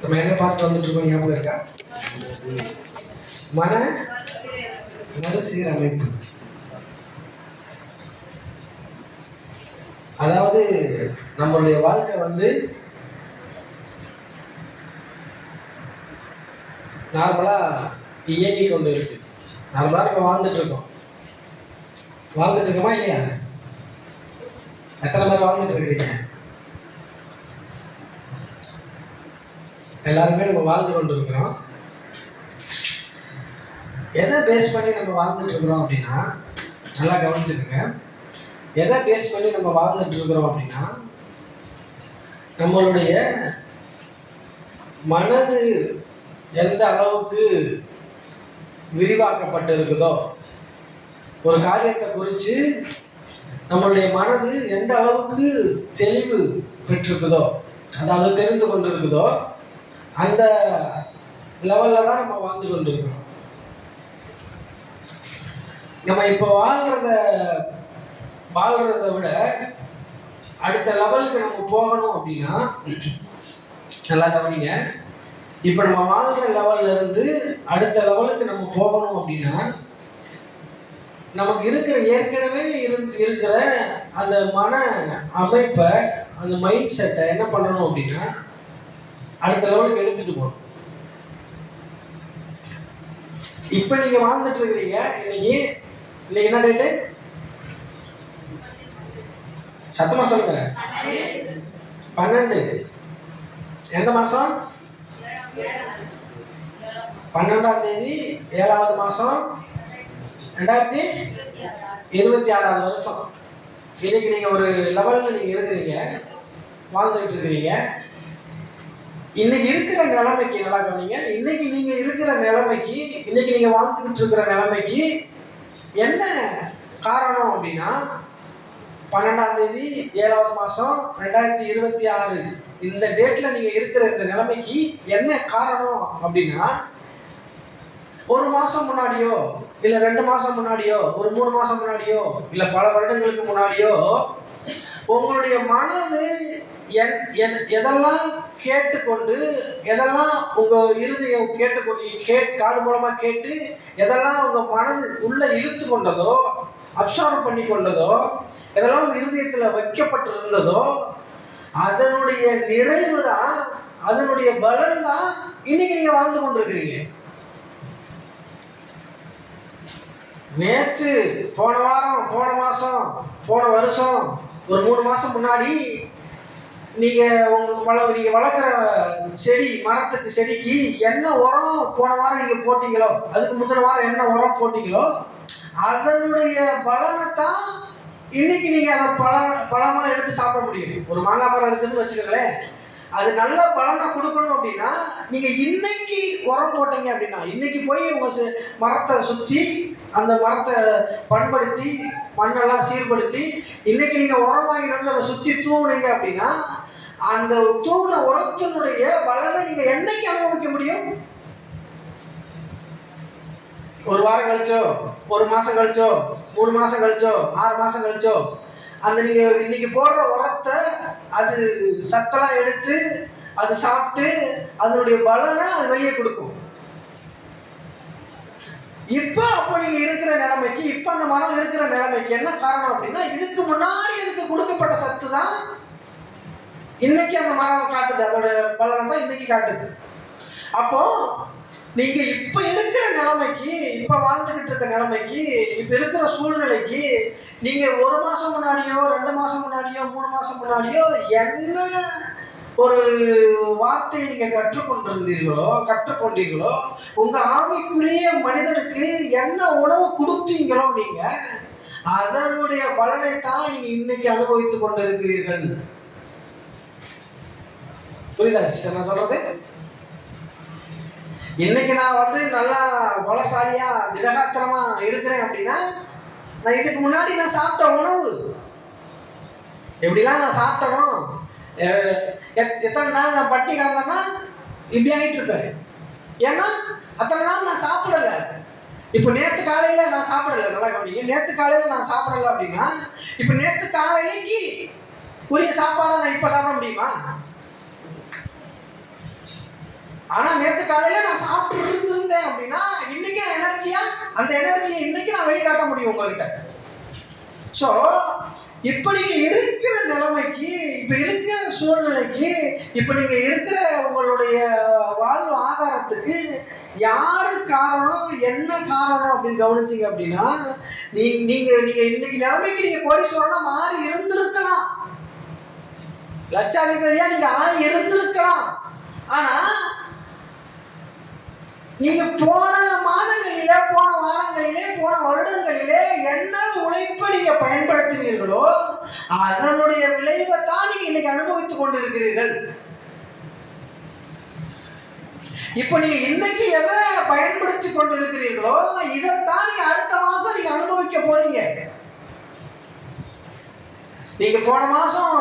நம்ம என்ன பார்த்துட்டு வந்துட்டு இருக்கோம் ஞாபகம் இருக்கா? மன மறுசீரமைப்பு. அதாவது நம்மளுடைய வாழ்க்கை வந்து நார்மலா இயங்கி கொண்டு இருக்கு. நார்மலா நம்ம வாழ்ந்துட்டு இருக்கோமா இல்லையா? எத்தனை பேர் வாழ்ந்துட்டு இருக்கிறீங்க? எல்லாருமே நம்ம வாழ்ந்து கொண்டு இருக்கிறோம். எதை பேஸ் பண்ணி நம்ம வாழ்ந்துட்டு இருக்கிறோம் அப்படின்னா, நல்லா கவனிச்சுக்கோங்க. எதை பேஸ் பண்ணி நம்ம வாழ்ந்துட்டு இருக்கிறோம் அப்படின்னா, நம்மளுடைய மனது எந்த அளவுக்கு விரிவாக்கப்பட்டு இருக்குதோ, ஒரு காரியத்தை குறித்து நம்மளுடைய மனது எந்த அளவுக்கு தெளிவு பெற்றிருக்குதோ, அதாவது தெரிந்து கொண்டு இருக்குதோ, அந்த லெவலில் தான் நம்ம வாழ்ந்து கொண்டு இருக்கிறோம். நம்ம இப்போ வாழ்கிறத விட அடுத்த லெவலுக்கு நம்ம போகணும் அப்படின்னா, நல்லா கவனிங்க. இப்போ நம்ம வாழ்கிற லெவல்ல இருந்து அடுத்த லெவலுக்கு நம்ம போகணும் அப்படின்னா, நமக்கு இருக்கிற ஏற்கனவே இருக்கிற அந்த மன அமைப்பை, அந்த மைண்ட் செட்டை என்ன பண்ணணும் அப்படின்னா, அடுத்த லெவலுக்கு எடுத்துட்டு போகணும். இப்போ நீங்க வாழ்ந்துட்டு இருக்கிறீங்க. இன்னைக்கு என்ன டேட்டு? சத்தமா சொல்லுங்க. 12. எந்த மாசம்? 12ஆம் தேதி 7வது மாசம் 2026வது வருஷம். இன்னைக்கு நீங்க ஒரு லெவல்ல நீங்க இருக்கிறீங்க, வாழ்ந்துட்டு இருக்கிறீங்க. இன்னைக்கு இருக்கிற நிலைமைக்கு நல்லா கவனிங்க. இன்னைக்கு நீங்க இருக்கிற நிலைமைக்கு, இன்னைக்கு நீங்க வாழ்ந்துகிட்டு இருக்கிற நிலைமைக்கு என்ன காரணம் அப்படின்னா, 12ஆம் தேதி 7வது மாசம் 2026 இந்த டேட்ல நீங்க இருக்கிற இந்த நிலைமைக்கு என்ன காரணம் அப்படின்னா, ஒரு மாசம் முன்னாடியோ, இல்ல 2 மாசம் முன்னாடியோ, ஒரு 3 மாசம் முன்னாடியோ, இல்ல பல வருடங்களுக்கு முன்னாடியோ உங்களுடைய மனது எதெல்லாம் கேட்டுக்கொண்டு, எதெல்லாம் உங்க இருதயம் காது மூலமா கேட்டு, எதெல்லாம் உங்க மனது உள்ள இழுத்து கொண்டதோ, அப்சார்வ் பண்ணி கொண்டதோ, எதெல்லாம் உங்க இருதயத்துல வைக்கப்பட்டிருந்ததோ, அதனுடைய நிறைவு தான், அதனுடைய பலன் தான் இன்னைக்கு நீங்க வாழ்ந்து கொண்டிருக்கிறீங்க. நேற்று, போன வாரம், போன மாசம், போன வருஷம், ஒரு 3 மாசம் முன்னாடி நீங்க வளர்க்குற செடிக்கு என்ன உரம் போன வாரம் நீங்க போட்டீங்களோ, அதுக்கு முந்தின வாரம் என்ன உரம் போட்டீங்களோ, அதனுடைய பலனைத்தான் இன்னைக்கு நீங்க அதை பழமா எடுத்து சாப்பிட முடியும். ஒரு மாங்காய் மரம் இருக்குதுன்னு வச்சுக்கோங்களேன், அது நல்ல பலனை கொடுக்கணும் அப்படின்னா நீங்க இன்னைக்கு உரம் போட்டீங்க அப்படின்னா, இன்னைக்கு போய் உங்க மரத்தை சுற்றி, அந்த மரத்தை பண்படுத்தி, மண்ணெல்லாம் சீர்படுத்தி, இன்னைக்கு நீங்க உரம் வாங்கிட்டு வந்து அதை சுற்றி தூவுனீங்க அப்படின்னா, அந்த தூவுன உரத்தினுடைய பலனை நீங்க என்னைக்கு அனுபவிக்க முடியும்? ஒரு வாரம் கழிச்சோ, ஒரு மாசம் கழிச்சோ, 3 மாசம் கழிச்சோ, 6 மாசம் கழிச்சோ, அந்த நீங்க இன்னைக்கு போடுற உரத்தை அது சத்தெல்லாம் எடுத்து அது சாப்பிட்டு அதனுடைய பலனை அது வெளியே கொடுக்கும். அப்போ நீங்க இருக்கிற நிலைமைக்கு, இப்ப அந்த மரம் இருக்கிற நிலைமைக்கு என்ன காரணம் அப்படின்னா, இதுக்கு முன்னாடி அதுக்கு கொடுக்கப்பட்ட சத்து தான் இன்னைக்கு அந்த மரம் காட்டுது. அதோட பலனை தான் இன்னைக்கு காட்டுது. அப்போ நீங்க இப்ப இருக்கிற நிலைமைக்கு, இப்ப வாழ்ந்துகிட்டு இருக்க நிலைமைக்கு, இப்ப இருக்கிற சூழ்நிலைக்கு நீங்க 1 மாசம் முன்னாடியோ, 2 மாசம் முன்னாடியோ, 3 மாசம் முன்னாடியோ என்ன ஒரு வார்த்தையை நீங்க கற்றுக்கொண்டீர்களோ, உங்க ஆவிக்குரிய மனிதனுக்கு என்ன உணவு கொடுத்தீங்களோ நீங்க, அதனுடைய பலனை தான் நீங்க இன்னைக்கு அனுபவித்துக் கொண்டு இருக்கிறீர்கள். புரியுதா சிஸ்டர் நான் சொல்றது? இன்னைக்கு நான் நல்லா பலசாலியா திடகாத்திரமா இருக்கிறேன் அப்படின்னா, நான் இதுக்கு முன்னாடி நான் சாப்பிட்ட உணவு எப்படிலாம் நான் சாப்பிட்டனோ, எத்தனை நாள் நான் பட்டி கிடந்தேன்னா இப்படி ஆகிட்டு இருப்பேன். ஏன்னா அத்தனை நாள் நான் சாப்பிடல. இப்போ நேற்று காலையில நான் சாப்பிடல. நல்லா கவனிங்க. நேற்று காலையில நான் சாப்பிடல அப்படின்னா, இப்போ நேற்று காலையிலைக்கு உரிய சாப்பாடை நான் இப்போ சாப்பிட முடியுமா? ஆனால் நேற்று காலையில் நான் சாப்பிட்டு இருந்திருந்தேன் அப்படின்னா இன்னைக்கு நான் அந்த எனர்ஜியை இன்னைக்கு நான் வெளிக்காட்ட முடியும் உங்ககிட்ட. ஸோ இப்போ நீங்கள் இருக்கிற நிலைமைக்கு, இப்போ இருக்கிற சூழ்நிலைக்கு, இப்போ நீங்கள் இருக்கிற உங்களுடைய வாழ்வு ஆதாரத்துக்கு யாரு காரணம், என்ன காரணம் அப்படின்னு கவனிச்சிங்க அப்படின்னா, நீங்கள் இன்னைக்கு நிலைமைக்கு நீங்கள் கோடீஸ்வரனா மாறி இருந்திருக்கலாம், லட்சாதிபதியா நீங்க ஆளி இருந்திருக்கலாம். ஆனா நீங்க போன மாதங்களிலே, போன வாரங்களிலே, போன வருடங்களிலே என்ன உழைப்பை நீங்க பயன்படுத்தினீர்களோ அதனுடைய விளைவை தான் நீங்க இன்னைக்கு அனுபவித்துக் கொண்டிருக்கிறீர்கள். இப்ப நீங்க இன்னைக்கு எதை பயன்படுத்தி கொண்டு இருக்கிறீர்களோ இதைத்தான் நீங்க அடுத்த மாசம் நீங்க அனுபவிக்க போறீங்க. நீங்க போன மாசம்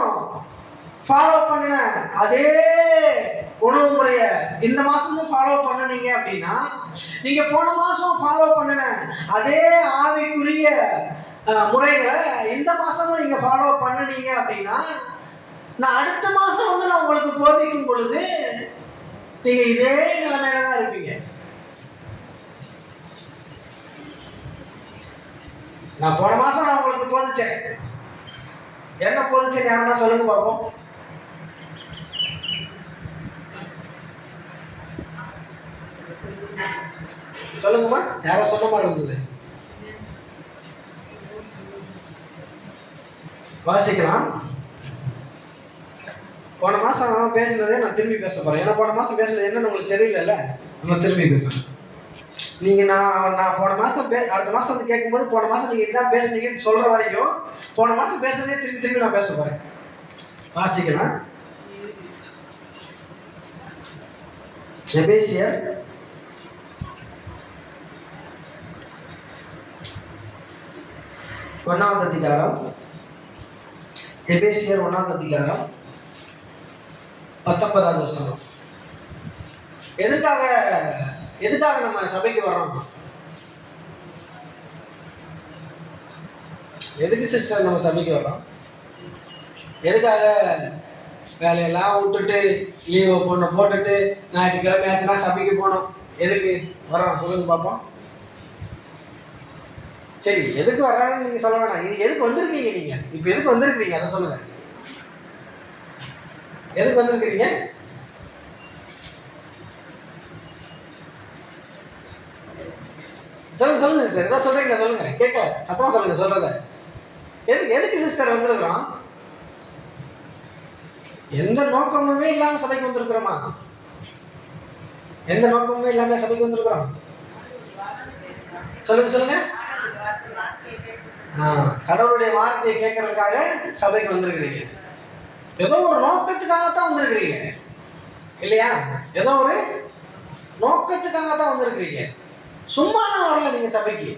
ஃபாலோ பண்ணின அதே உணவு முறையை இந்த மாசமும் ஃபாலோ பண்ணினீங்க அப்படின்னா, நீங்க போன மாசம் ஃபாலோ பண்ணின அதே ஆவிக்குரிய முறைகளை இந்த மாசமும் நீங்க ஃபாலோ பண்ணினீங்க அப்படின்னா, நான் அடுத்த மாசம் நான் உங்களுக்கு போதிக்கும் பொழுது நீங்க இதே நிலைமையில தான் இருப்பீங்க. நான் போன மாசம் நான் உங்களுக்கு போதிச்சேன். என்ன போதிச்சேன் யாருன்னா சொல்லுங்க பார்ப்போம். சொல்லுங்கம்மா, யாரோ சொன்ன மாதிரி இருந்தது. வாசிக்கலாம். போன மாசம் பேசுனதே நான் திரும்பி பேச போறேன். ஏன்னா போன மாசம் பேசுனது என்னன்னு உங்களுக்கு தெரியல, நான் திரும்பி பேசுறேன். நீங்க நான் போன மாசம் அடுத்த மாசம் வந்து கேட்கும்போது போன மாசம் நீங்க இதான் பேசுனீங்கன்னு சொல்ற வரைக்கும் போன மாசம் பேசுனதே திரும்பி நான் பேச போறேன். வாசிக்கலாம். எபேசியர் 1வது அதிகாரம், எபேசியர் 1வது அதிகாரம் 19வது வசனம். எதுக்காக நம்ம சபைக்கு வர்றோம்? எதுக்கு சிஸ்டர் நம்ம சபைக்கு வர்றோம்? எதுக்காக வேலையெல்லாம் விட்டுட்டு லீவை போட்டுட்டு ஞாயிற்றுக்கிழமை ஆச்சுன்னா சபைக்கு போகணும்? எதுக்கு வர்றோம் சொல்லுங்க பார்ப்போம். சரி, எதுக்கு வர்றாங்கன்னு நீங்க சொல்ல வேணாம். இது எதுக்கு வந்திருக்கீங்க? நீங்க இப்ப எதுக்கு வந்திருக்கீங்க அதை சொல்லுங்க. எதுக்கு வந்திருக்கிறீங்க? சொல்லுங்க சிஸ்டர். ஏதாவது சொல்றீங்க சொல்லுங்க, கேட்க சத்தமா சொல்லுங்க சொல்றத. எதுக்கு சிஸ்டர் வந்திருக்கிறோம்? எந்த நோக்கமுமே இல்லாம சபைக்கு வந்திருக்கிறோமா? எந்த நோக்கமுமே இல்லாம சபைக்கு வந்திருக்கிறோம்? சொல்லுங்க. கடவுளுடைய வார்த்தையை கேட்கறதுக்காக சபைக்கு வந்திருக்கிறீங்க. ஏதோ ஒரு நோக்கத்துக்காகத்தான் வந்திருக்கிறீங்க இல்லையா? ஏதோ ஒரு நோக்கத்துக்காகத்தான் வந்திருக்கிறீங்க. சும்மாலாம் வரல நீங்க சபைக்கு.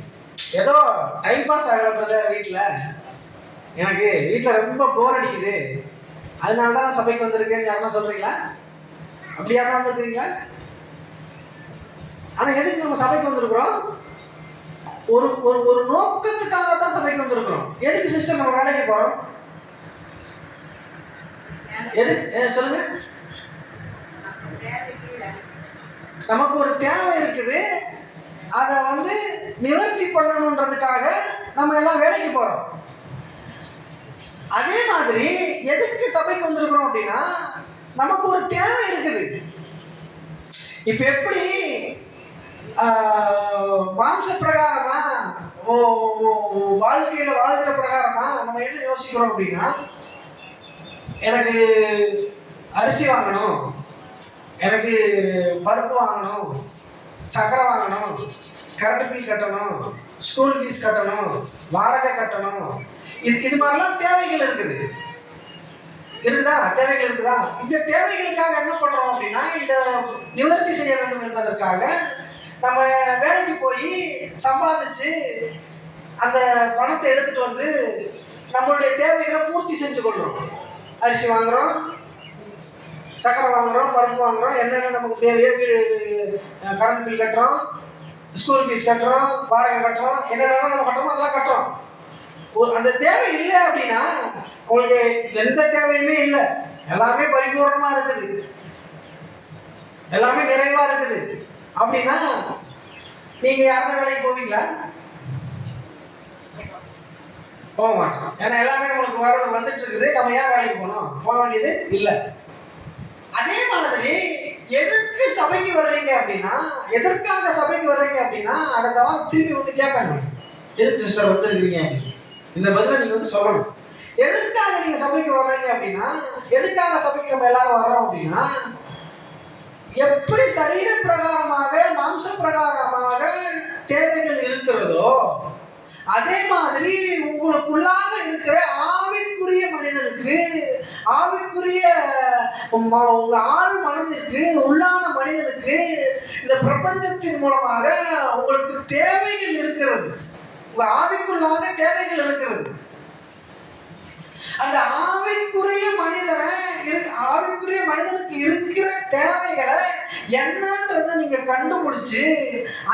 ஏதோ டைம் பாஸ் ஆகல பிரதர், எனக்கு வீட்டில் ரொம்ப போர் அடிக்குது, அதனால தான் நான் சபைக்கு வந்திருக்கேன்னு யாருன்னா சொல்றீங்களா? அப்படி யாரா வந்திருக்கீங்களா? ஆனா எதுக்கு நம்ம சபைக்கு வந்திருக்கிறோம்? ஒரு ஒரு நோக்கத்துக்காக தான் சபைக்கு வந்திருக்கிறோம். எதுக்கு சிஸ்டர் நம்ம வேலைக்கு போறோம்? எதுக்கு சொல்லுங்க. நமக்கு ஒரு தேவை இருக்குது, அதை நிவர்த்தி பண்ணணுன்றதுக்காக நம்ம எல்லாம் வேலைக்கு போறோம். அதே மாதிரி எதுக்கு சபைக்கு வந்திருக்கிறோம் அப்படின்னா, நமக்கு ஒரு தேவை இருக்குது. இப்ப எப்படி மாம்ச பிரகாரமா வாழ்க்கையில வாழ்கிற பிரகாரமா நம்ம என்ன யோசிக்கிறோம் அப்படின்னா, எனக்கு அரிசி வாங்கணும், எனக்கு பருப்பு வாங்கணும், சக்கரை வாங்கணும், கரண்ட் பில் கட்டணும், ஸ்கூல் ஃபீஸ் கட்டணும், வாடகை கட்டணும், இது மாதிரிலாம் தேவைகள் இருக்குதா? தேவைகள் இருக்குதா? இந்த தேவைகளுக்காக என்ன பண்றோம் அப்படின்னா, இதை நிவர்த்தி செய்ய வேண்டும் என்பதற்காக நம்ம வேலைக்கு போய் சம்பாதிச்சு அந்த பணத்தை எடுத்துட்டு நம்மளுடைய தேவைகளை பூர்த்தி செஞ்சு கொள்றோம். அரிசி வாங்குறோம், சக்கரை வாங்குறோம், பருப்பு வாங்குறோம், என்னென்ன நமக்கு தேவையோ, கரண்ட் பில் கட்டுறோம், ஸ்கூல் ஃபீஸ் கட்டுறோம், வாடகை கட்டுறோம், என்னென்ன நம்ம கட்டுறோமோ அதெல்லாம் கட்டுறோம். அந்த தேவை இல்லை அப்படின்னா உங்களுக்கு எந்த தேவையுமே இல்லை, எல்லாமே பரிபூர்ணமா இருக்குது. எல்லாமே நிறைவா இருக்குது அப்படின்னா நீங்க யாருன்னா வேலைக்கு போவீங்களா? போக மாட்டோம். ஏன்னா எல்லாமே உங்களுக்கு வந்துட்டு இருக்குது. நம்ம ஏன் வேலைக்கு போகணும்? போக வேண்டியது இல்லை. அதே மாதிரி எதற்கு சபைக்கு வர்றீங்க அப்படின்னா, எதற்காக சபைக்கு வர்றீங்க அப்படின்னா, அடுத்த வாரம் திருப்பி வந்து கேட்பாங்க, எதுக்கு சிஸ்டர் வந்துருக்கீங்க அப்படின்னு. இந்த பதில நீங்க வந்து சொல்லணும். எதற்காக நீங்க சபைக்கு வர்றீங்க அப்படின்னா, எதுக்காக சபைக்கு நம்ம எல்லாரும் வர்றோம் அப்படின்னா, எப்படி சரீர பிரகாரமாக மாம்ச பிரகாரமாக தேவைகள் இருக்கிறதோ அதே மாதிரி உங்களுக்குள்ளாக இருக்கிற ஆவிக்குரிய மனிதனுக்கு, ஆவிக்குரிய உங்க ஆள் மனதிற்கு, உள்ளான மனிதனுக்கு இந்த பிரபஞ்சத்தின் மூலமாக உங்களுக்கு தேவைகள் இருக்கிறது. உங்க ஆவிக்குள்ளாக தேவைகள் இருக்கிறது. அந்த ஆவிக்குரிய மனிதனுக்கு இருக்கிற தேவைகளை என்னன்றத நீங்க கண்டுபிடிச்சு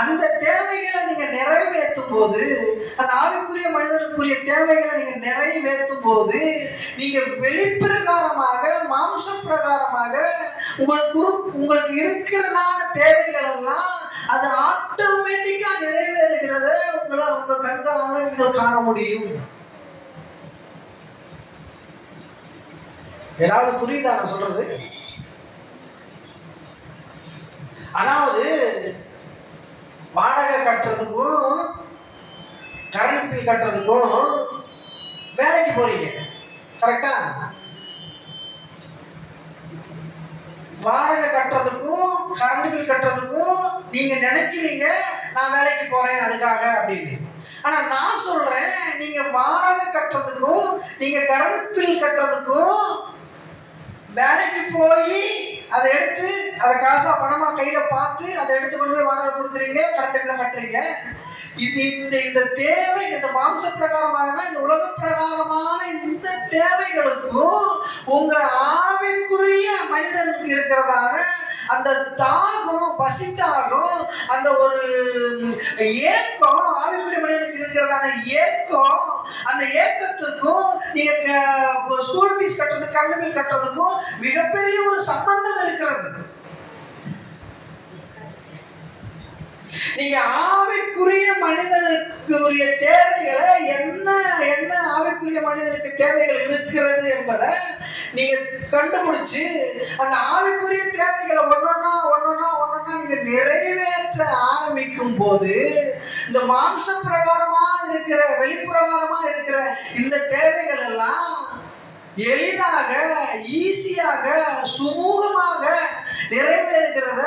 அந்த தேவைகளை நீங்க நிறைவேற்றும் போது, அந்த ஆவிக்குரிய மனிதனுக்குரிய தேவைகளை நீங்க நிறைவேற்றும் போது, நீங்க வெளிப்பிரகாரமாக மாம்ச பிரகாரமாக உங்களுக்கு இருக்கிறதான தேவைகள் எல்லாம் அது ஆட்டோமேட்டிக்கா நிறைவேறுகிறத உங்க கண்களால நீங்கள் காண முடியும். ஏதாவது புரியுதா நான் சொல்றது? அதாவது வாடகை கட்டுறதுக்கும் கரண்ட் பில் கட்டுறதுக்கும் வேலைக்கு போறீங்க, கரெக்டா? வாடகை கட்டுறதுக்கும் கரண்ட் பில் கட்டுறதுக்கும் நீங்க நினைக்கிறீங்க நான் வேலைக்கு போறேன் அதுக்காக அப்படின்னு. ஆனா நான் சொல்றேன், நீங்க வாடகை கட்டுறதுக்கும் நீங்க கரண்ட் பில் கட்டுறதுக்கும் வேலைக்கு போய் அதை எடுத்து அதை காசா பணமா கையில பார்த்து அதை எடுத்து கொண்டு போய் வாடகை கொடுக்குறீங்க, கரண்ட் பில்ல கட்டுறீங்க. இந்த தேவை, இந்த மாம்ச பிரகாரமான இந்த உலக பிரகாரமான இந்த தேவைகளுக்கும் உங்க ஆவிக்குரிய மனிதனுக்கு இருக்கிறதான அந்த தாகம், பசி தாகம், அந்த ஒரு ஏக்கம், ஆவிக்குரிய மனிதனுக்கு இருக்கிறதான ஏக்கம், அந்த ஏக்கத்துக்கும் நீங்க ஸ்கூல் ஃபீஸ் கட்டுறதுக்கு கரண்ட் பில் கட்டுறதுக்கும் மிகப்பெரிய ஒரு சம்பந்தம் இருக்கிறது. நீங்க ஆவிக்குரிய மனிதனுக்கு உரிய தேவைகளை என்ன ஆவிக்குரிய மனிதனுக்கு தேவைகள் இருக்கிறது என்பதை நீங்க கண்டுபிடிச்சு அந்த ஆவிக்குரிய தேவைகளை ஒன்னொன்னா நீங்க நிறைவேற்ற ஆரம்பிக்கும் போது இந்த மாம்ச பிரகாரமா இருக்கிற, வெளிப்பிரகாரமா இருக்கிற இந்த தேவைகள் எல்லாம் எளிதாக, ஈஸியாக, சுமூகமாக நிறைவேறுகிறத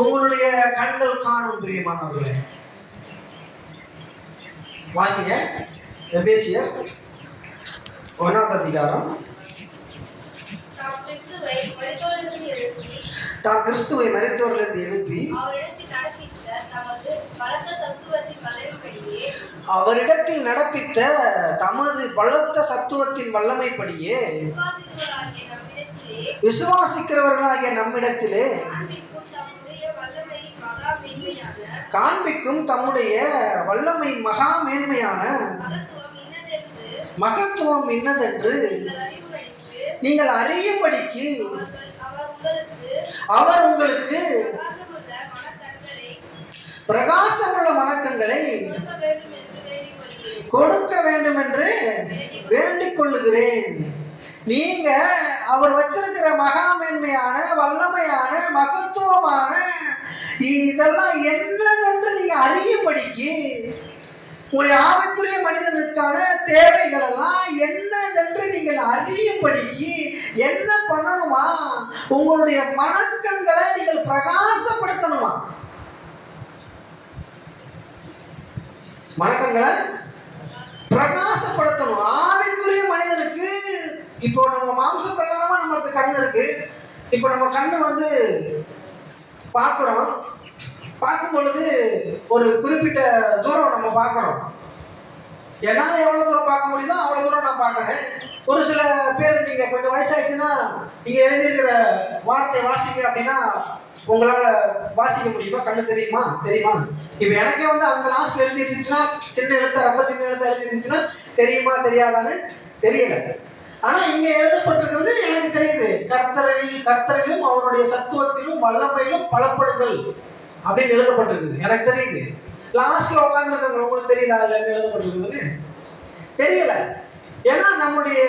உங்களுடைய கண்கள் காணும். பிரியமானவர்களே, வாசிங்க எபேசியர் 1ஆம் அதிகாரம். தாம் கிறிஸ்துவை மரித்தோரிலிருந்து எழுப்பி அவரிடத்தில் நடப்பித்த தமது பலத்த சத்துவத்தின் வல்லமைப்படியே விசுவாசிக்கிறவர்களாகிய நம்மிடத்திலே காண்பிக்கும் தம்முடைய வல்லமை மகா மேன்மையான மகத்துவம் இன்னதென்று நீங்கள் அறியும்படிக்கு அவர் உங்களுக்கு பிரகாசமுள்ள மனக்கண்களை கொடுக்க வேண்டும் என்று வேண்டிக் கொள்ளுகிறேன். நீங்க அவர் வச்சிருக்கிற மகா மேன்மையான, வல்லமையான, மகத்துவமான இதெல்லாம் என்னதென்று நீங்க அறியும்படிக்கு, உங்களுடைய ஆவிக்குரிய மனிதனுக்கான தேவைகள் எல்லாம் என்னதென்று நீங்கள் அறியும்படிக்கு என்ன பண்ணணுமா? உங்களுடைய மனக்கண்களை நீங்கள் பிரகாசப்படுத்தணுமா? மனக்கண்களை பிரகாசப்படுத்தணும். ஆவிக்குரிய மனிதனுக்கு இப்போ நம்ம மாம்ச பிரகாரமா நம்மளுக்கு கண்ணு இருக்கு. இப்போ நம்ம கண்ணு வந்து பார்க்குறோம். பார்க்கும் பொழுது ஒரு குறிப்பிட்ட தூரம் நம்ம பார்க்குறோம். என்னால் எவ்வளோ தூரம் பார்க்க முடியுதோ அவ்வளோ தூரம் நான் பார்க்குறேன். ஒரு சில பேர் நீங்கள் கொஞ்சம் வயசாகிடுச்சுன்னா நீங்கள் எழுதியிருக்கிற வார்த்தையை வாசிங்க அப்படின்னா உங்களால் வாசிக்க முடியுமா? கண்ணு தெரியுமா? இப்போ எனக்கே வந்து அந்த லாஸ்ட்ல எழுதி இருந்துச்சுன்னா, சின்ன எழுத்த ரொம்ப சின்ன எழுத்த எழுதி இருந்துச்சுன்னா தெரியுமா தெரியாதான்னு தெரியல. ஆனா இங்க எழுதப்பட்டிருக்கிறது எனக்கு தெரியுது, கர்த்தரிலும் அவருடைய சத்துவத்திலும் வல்லமையிலும் பலப்படுதல் அப்படின்னு எழுதப்பட்டிருக்குது. எனக்கு தெரியுது. லாஸ்ட்ல உட்கார்ந்துருக்கவங்க உங்களுக்கு தெரியுது அதுல என்ன எழுதப்பட்டிருக்குதுன்னு? தெரியல. ஏன்னா நம்முடைய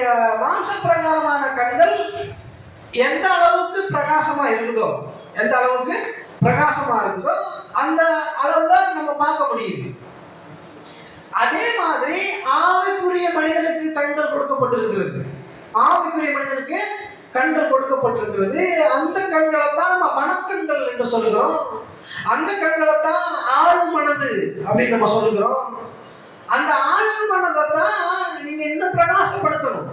மாம்ச பிரகாரமான கண்கள் எந்த அளவுக்கு பிரகாசமா இருக்குதோ, எந்த அளவுக்கு பிரகாசமா இருக்குதோ அந்த அளவுல நம்ம பார்க்க முடியுது. அதே மாதிரி ஆவிக்குரிய மனிதனுக்கு கண்கள் கொடுக்கப்பட்டிருக்கிறது. ஆவிக்குரிய மனிதனுக்கு கண்கள் கொடுக்கப்பட்டிருக்கிறது. அந்த கண்களை தான் நம்ம மனக்கண்கள் என்று சொல்லுகிறோம். அந்த கண்களை தான் ஆழ் மனது அப்படின்னு நம்ம சொல்லுகிறோம். அந்த ஆழ் மனதை தான் நீங்க இன்னும் பிரகாசப்படுத்தணும்.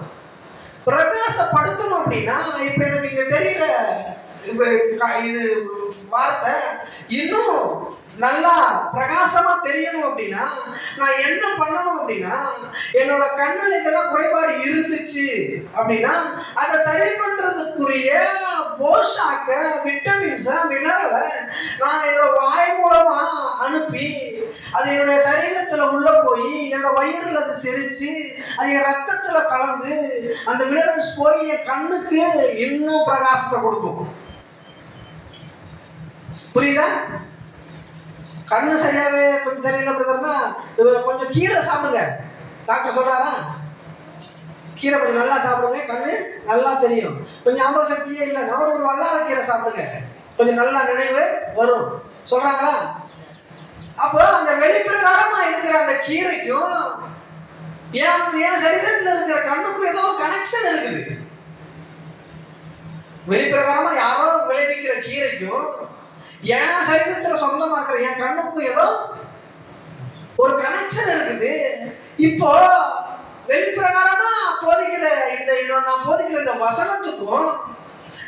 பிரகாசப்படுத்தணும் அப்படின்னா இப்ப எனக்கு இங்க தெரியல இது வார்த்தை இன்னும் நல்லா பிரகாசமா தெரியணும் அப்படின்னா நான் என்ன பண்ணணும் அப்படின்னா, என்னோட கண்ணுல இதெல்லாம் குறைபாடு இருந்துச்சு அப்படின்னா அதை சரி பண்றதுக்குரிய போஷாக்க, விட்டமின்ஸ, மினரலை நான் என்னோட வாய் மூலமா அனுப்பி அது என்னுடைய சரீரத்துல உள்ள போய் என்னோட வயிறுல அது செரிச்சு அது என் ரத்தத்துல கலந்து அந்த மினரல்ஸ் போய் என் கண்ணுக்கு இன்னும் பிரகாசத்தை கொடுக்கும். புரியுதா? கண்ணு சரியாவே கொஞ்சம் தெரியல பிரதர்னா கொஞ்சம் கீரை சாப்பிடுங்க. டாக்டர் சொல்றாரா கீரை கொஞ்சம் நல்லா சாப்பிடுங்க, கண்ணு நல்லா தெரியும். கொஞ்சம் ஞாபக சக்தியே இல்லைன்னா ஒரு வல்லார கீரை சாப்பிடுங்க, கொஞ்சம் நல்லா நினைவு வரும் சொல்றாங்களா? அப்போ அந்த வெளிப்பிரகாரமா இருக்கிற அந்த கீரைக்கும் என் சரீரத்தில் இருக்கிற கண்ணுக்கும் ஏதோ கனெக்ஷன் இருக்குது. வெளிப்பிரகாரமா யாரோ விளைவிக்கிற கீரைக்கும் என் சரீரத்துல சொந்தமா இருக்கிற என் கண்ணுக்கும் ஏதோ ஒரு கனெக்ஷன் இருக்குது. இப்போ வெளிப்பிரகாரமா போதிக்கிற நான் போதிக்கிற இந்த வசனத்துக்கும்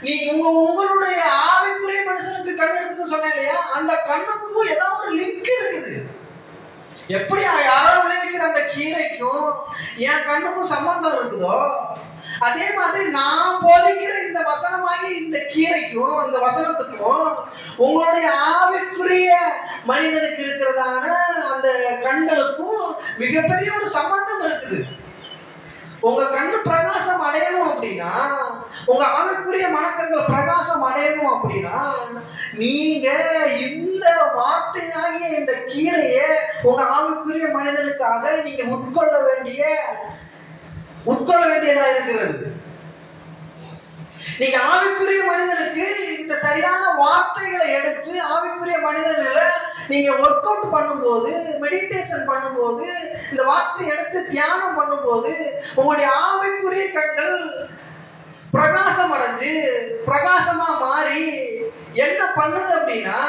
நீ உங்களுடைய ஆவிக்குரிய மனுஷனுக்கு கண்ணு இருக்குதுன்னு சொன்னேன் இல்லையா, அந்த கண்ணுக்கும் ஏதோ ஒரு லிங்க் இருக்குது. எப்படி யாரோ விளைவிக்கிற அந்த கீரைக்கும் என் கண்ணுக்கும் சம்பந்தம் இருக்குதோ அதே மாதிரி நான் போதிக்கிற இந்த வசனமாகி இந்த கீரைக்கும் இந்த வசனத்துக்கும் உங்களுடைய ஆவிக்குரிய மனிதனுக்கு இருக்கிறதான அந்த கண்களுக்கும் மிகப்பெரிய ஒரு சம்பந்தம் இருக்குது. உங்க கண்ணு பிரகாசம் அடையணும் அப்படின்னா, உங்க ஆவிக்குரிய மனக்கண்கள் பிரகாசம் அடையணும் அப்படின்னா நீங்க இந்த வார்த்தையாகிய இந்த கீரையை உங்க ஆவிக்குரிய மனிதனுக்காக நீங்க உட்கொள்ள வேண்டியதா இருக்கிறது. நீங்க ஆவிக்குரிய மனிதனுக்கு இந்த சரியான வார்த்தைகளை எடுத்து ஆவிக்குரிய மனிதர்களை நீங்க ஒர்க் அவுட் பண்ணும்போது, மெடிடேஷன் பண்ணும்போது, இந்த வார்த்தை எடுத்து தியானம் பண்ணும்போது உங்களுடைய ஆவிக்குரிய கண்கள் பிரகாசம் அடைஞ்சு பிரகாசமா மாறி என்ன பண்ணுது அப்படின்னா,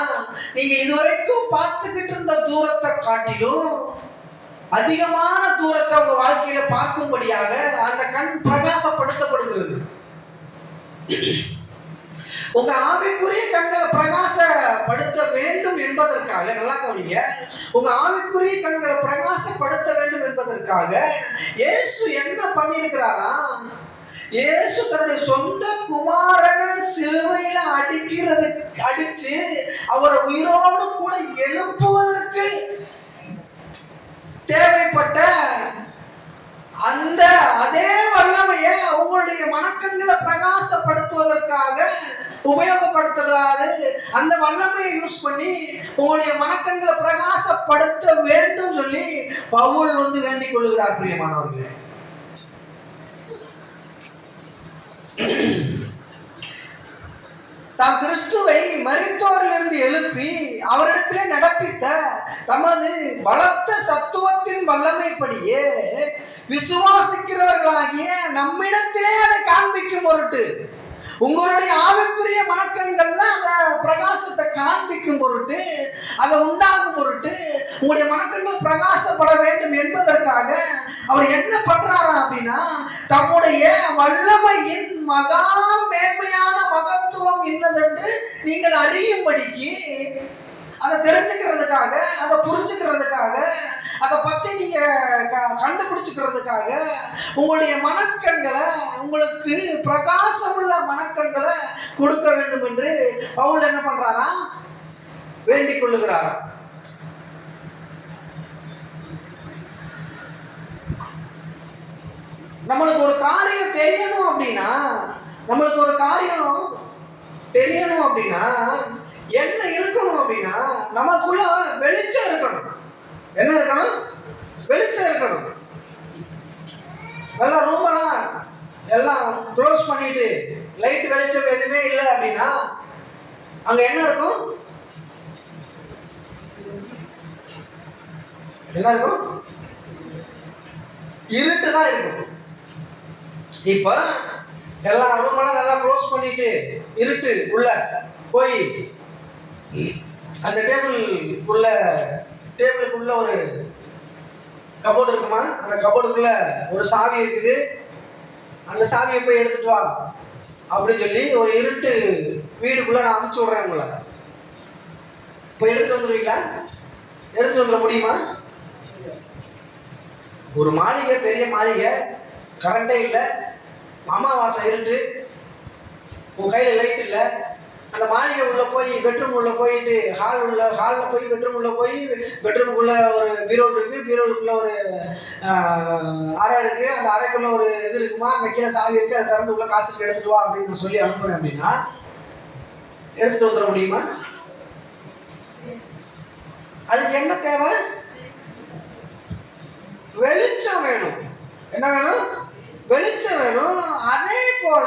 நீங்க இதுவரைக்கும் பார்த்துக்கிட்டு இருந்த தூரத்தை காட்டிலும் அதிகமான தூரத்தை உங்க வாழ்க்கையில பார்க்கும்படியாக அந்த கண் பிரகாசப்படுத்தப்படுகிறது. உங்க ஆவிக்குரிய கண்களை பிரகாசப்படுத்த வேண்டும் என்பதற்காக, நல்லா கவனிங்க, உங்க ஆவிக்குரிய கண்களை பிரகாசப்படுத்த வேண்டும் என்பதற்காக இயேசு என்ன பண்ணியிருக்கிறாரா, இயேசு தன்னுடைய சொந்த குமாரனை சிலுவையில அடிச்சு அவரை உயிரோடு கூட எழுப்புவதற்கு தேவைப்பட்ட அந்த அதே வல்லமையை உங்களுடைய மனக்கண்களை பிரகாசப்படுத்துவதற்காக உபயோகப்படுத்துறாரு. அந்த வல்லமையை யூஸ் பண்ணி உங்களுடைய மனக்கண்களை பிரகாசப்படுத்த வேண்டும் சொல்லி பவுல் வேண்டிக் கொள்ளுகிறார். பிரியமானவர்களே, தாம் கிறிஸ்துவை மரித்தோரிலிருந்து எழுப்பி அவரிடத்திலே நடப்பித்த தமது பலத்த சத்துவத்தின் வல்லமைப்படியே விசுவாசிக்கிறவர்களாகிய நம்மிடத்திலே அதை காண்பிக்கும் பொருட்டு, உங்களுடைய ஆவிக்குரிய மனக்கண்கள்ல அந்த பிரகாசத்தை காண்பிக்கும் பொருட்டு, அதை உண்டாகும் பொருட்டு, உங்களுடைய மனக்கண்கள் பிரகாசப்பட வேண்டும் என்பதற்காக அவர் என்ன பண்றாரா அப்படின்னா, தம்முடைய வல்லமையின் மகா மேன்மையான மகத்துவம் என்னதென்று நீங்கள் அறியும்படிக்கு, அதை தெரிஞ்சுக்கிறதுக்காக, அதை புரிஞ்சுக்கிறதுக்காக, அதை பத்தி நீங்க கண்டுபிடிச்சுக்கிறதுக்காக உங்களுடைய மனக்கண்களை, உங்களுக்கு பிரகாசம் உள்ள மனக்கண்களை கொடுக்க வேண்டும் என்று பவுல் என்ன பண்றாரா, வேண்டிக் கொள்ளுகிறாரா. நம்மளுக்கு ஒரு காரியம் தெரியணும் அப்படின்னா, நம்மளுக்கு ஒரு காரியம் தெரியணும் அப்படின்னா என்ன இருக்கணும் அப்படின்னா, நமக்குள்ள வெளிச்சம் இருக்கணும். என்ன இருக்கணும்? வெளிச்சம் இருக்கணும். நல்லா ரூமெல்லாம் எல்லாம் க்ளோஸ் பண்ணிட்டு லைட் வெளிச்சம் எதுவுமே இல்லை அப்படின்னா அங்க என்ன இருக்கும்? என்ன இருக்கும்? இருட்டு தான் இருக்கும். இப்ப எல்லா ரூமெல்லாம் நல்லா க்ளோஸ் பண்ணிட்டு இருட்டு உள்ள போய் அந்த டேபிளுக்குள்ள ஒரு கபோர்டு இருக்குமா, அந்த கபோர்டுக்குள்ள ஒரு சாவி இருக்குது, அந்த சாவியை போய் எடுத்துட்டு வா அப்படின்னு சொல்லி ஒரு இருட்டு வீடுக்குள்ள நான் அனுப்பிச்சு விடுறேன். உங்களை போய் எடுத்துட்டு வந்துடுவீங்களா? எடுத்துட்டு வந்துட முடியுமா? ஒரு மாளிகை, பெரிய மாளிகை, கரண்டே இல்லை, அமாவாசை இருட்டு, உன் கையில் லைட் இல்லை, அந்த மாளிகை உள்ள போய் பெட்ரூம் உள்ள போயிட்டு ஹாலில் போய் பெட்ரூம் உள்ள போய் பெட்ரூமுக்குள்ள ஒரு பீரோல் இருக்கு, பீரோலுக்குள்ள ஒரு அறை இருக்கு, அந்த அறைக்குள்ள ஒரு இது இருக்குமா, அங்கே கீழே சாவி இருக்கு, அதை திறந்து உள்ள காசுக்கு எடுத்துட்டு வா அப்படின்னு நான் சொல்லி அனுப்புறேன் அப்படின்னா எடுத்துட்டு வந்துட முடியுமா? அதுக்கு என்ன தேவை? வெளிச்சம் வேணும். என்ன வேணும்? வெளிச்சம் வேணும். அதே போல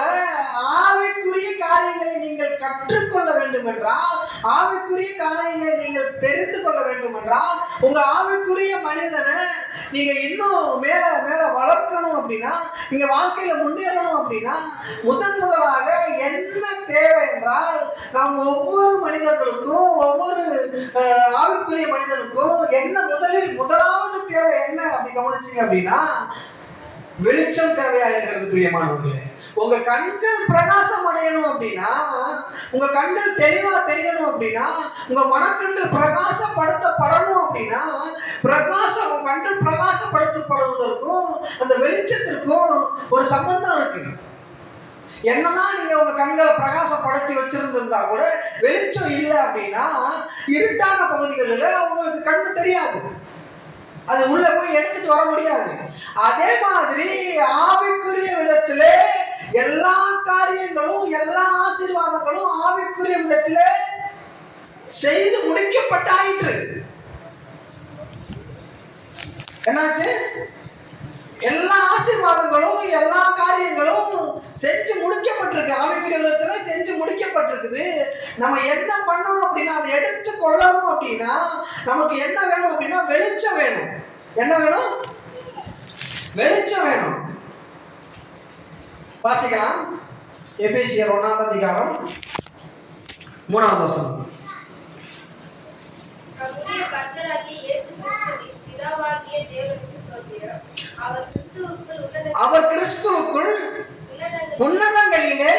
ஆவிக்குரிய காரியங்களை நீங்கள் கற்றுக்கொள்ள வேண்டும் என்றால், ஆவிக்குரிய காரியங்களை நீங்கள் தெரிந்து கொள்ள வேண்டும் என்றால், உங்க ஆவிக்குரிய மனிதனை நீங்க இன்னும் மேல மேல வளர்க்கணும் அப்படின்னா, நீங்க வாழ்க்கையில முன்னேறணும் அப்படின்னா, முதலாக என்ன தேவை என்றால், நாம் ஒவ்வொரு மனிதர்களுக்கும், ஒவ்வொரு ஆவிக்குரிய மனிதனுக்கும் என்ன முதலாவது தேவை என்ன அப்படி கவனிச்சீங்க அப்படின்னா, வெளிச்சம் தேவையா இருக்கிறது. பிரியமானவர்களே, உங்க கண்கள் பிரகாசம் அடையணும் அப்படின்னா, உங்க கண்கள் தெளிவா தெரியணும் அப்படின்னா, உங்க மனக்கண்கள் பிரகாசப்படுத்தப்படணும் அப்படின்னா, உங்க கண்கள் பிரகாசப்படுத்தப்படுவதற்கும் அந்த வெளிச்சத்திற்கும் ஒரு சம்பந்தம் இருக்கு. என்னதான் நீங்க உங்க கண்களை பிரகாசப்படுத்தி வச்சிருந்திருந்தா கூட வெளிச்சம் இல்லை அப்படின்னா இருட்டான பகுதிகளில் உங்களுக்கு கண்ணு தெரியாது, அது உள்ள போய் எடுத்துட்டு வர முடியாது. அதே மாதிரி ஆவிக்குரிய விதத்திலே எல்லா காரியங்களும், எல்லா ஆசீர்வாதங்களும் ஆவிக்குரிய விதத்திலே செய்து முடிக்கப்பட்டாயிற்று. என்னாச்சு? எல்லா ஆசீர்வாதங்களும், எல்லா காரியங்களும் செஞ்சு முடிக்கப்பட்டிருக்கு. ஆவிக்குரிய விதத்துல செஞ்சு முடிக்கப்பட்டிருக்குது. நம்ம என்ன பண்ணணும் அப்படின்னா, அதை எடுத்து கொள்ளணும் அப்படின்னா நமக்கு என்ன வேணும் அப்படின்னா வெளிச்சம் வேணும். என்ன வேணும்? வெளிச்சம் வேணும். வாசிக்கலாம். எபேசியர் 1ஆம் அதிகாரம் 3ஆம் வசனம். அவர் கிறிஸ்துவுக்குள் உன்னதங்களிலே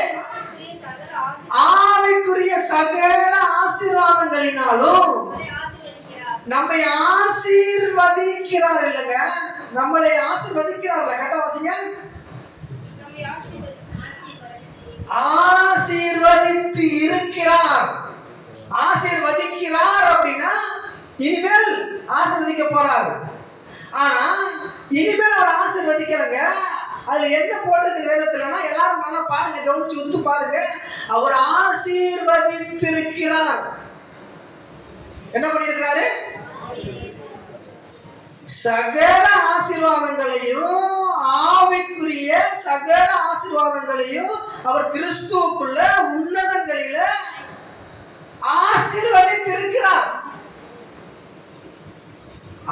ஆவிக்குரிய சகல ஆசீர்வாதங்களினாலும் நம்மை ஆசீர்வதிக்கிறார். இல்லைங்க, நம்மளை ஆசீர்வதிக்கிறார்ல. கரெக்டா வாசிங்க. ஆசீர்வதித்து இருக்கிறார். ஆசீர்வதிக்கிறார் அப்படின்னா இனிமேல் ஆசீர்வதிக்க போறாரு. ஆனா இனிமேல் அவர் ஆசீர்வதிக்கலங்க. அதுல என்ன போட்டிருக்கு வேதத்துலன்னா, எல்லாரும் நல்லா பாருங்க, கவனிச்சு உத்து பாருங்க. அவர் ஆசீர்வதித்திருக்கிறார். என்ன பண்ணிருக்கிறாரு? சகல ஆசீர்வாதங்களையும், ஆவிக்குரிய சகல ஆசீர்வாதங்களையும் அவர் கிறிஸ்துவுக்குள்ள உன்னதங்களில ஆசீர்வதித்திருக்கிறார்.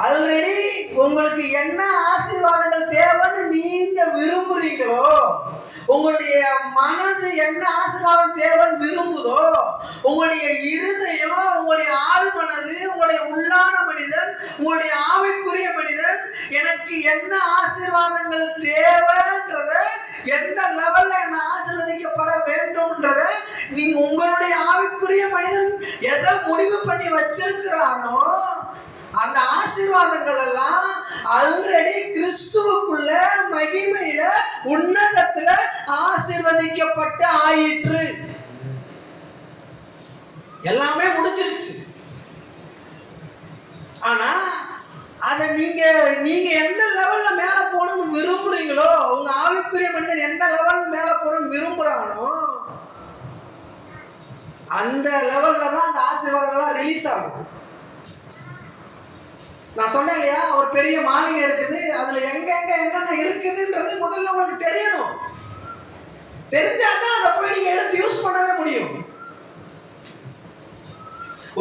ஆல்ரெடி உங்களுக்கு என்ன ஆசீர்வாதங்கள் தேவைன்னு நீங்க விரும்புறீங்களோ, உங்களுடைய மனது என்ன ஆசீர்வாதம் தேவைன்னு விரும்புதோ, உங்களுடைய இருதயம், உங்களுடைய ஆள் மனது, உங்களுடைய உள்ளான மனிதன், உங்களுடைய ஆவிக்குரிய மனிதன் எனக்கு என்ன ஆசீர்வாதங்கள் தேவைன்றத, எந்த லெவல்ல என்ன ஆசீர்வதிக்கப்பட வேண்டும்ன்றத நீங்க உங்களுடைய ஆவிக்குரிய மனிதன் எதை முடிவு பண்ணி வச்சிருக்கிறானோ அந்த ஆசீர்வாதங்கள் எல்லாம் ஆல்ரெடி கிறிஸ்துவுக்குள்ள மகிமையில உன்னதத்துல ஆசீர்வதிக்கப்பட்டு ஆயிற்று. எல்லாமே முடிஞ்சிருச்சு. ஆனா அதை நீங்க நீங்க எந்த லெவல்ல மேல போகணும்னு விரும்புறீங்களோ, உங்க ஆவிக்குரிய மனிதன் எந்த லெவல்ல மேல போகணும்னு விரும்புறானோ அந்த லெவல்ல தான் அந்த ஆசீர்வாதங்கள்லாம் ரிலீஸ் ஆகும். நான் சொன்னேன் இல்லையா, ஒரு பெரிய மாளிகை இருக்குது, அதுல எங்க எங்க என்னென்ன இருக்குதுன்றது முதல்ல உங்களுக்கு தெரியணும். தெரிஞ்சாதான் அதை போய் நீங்க எடுத்து யூஸ் பண்ணவே முடியும்.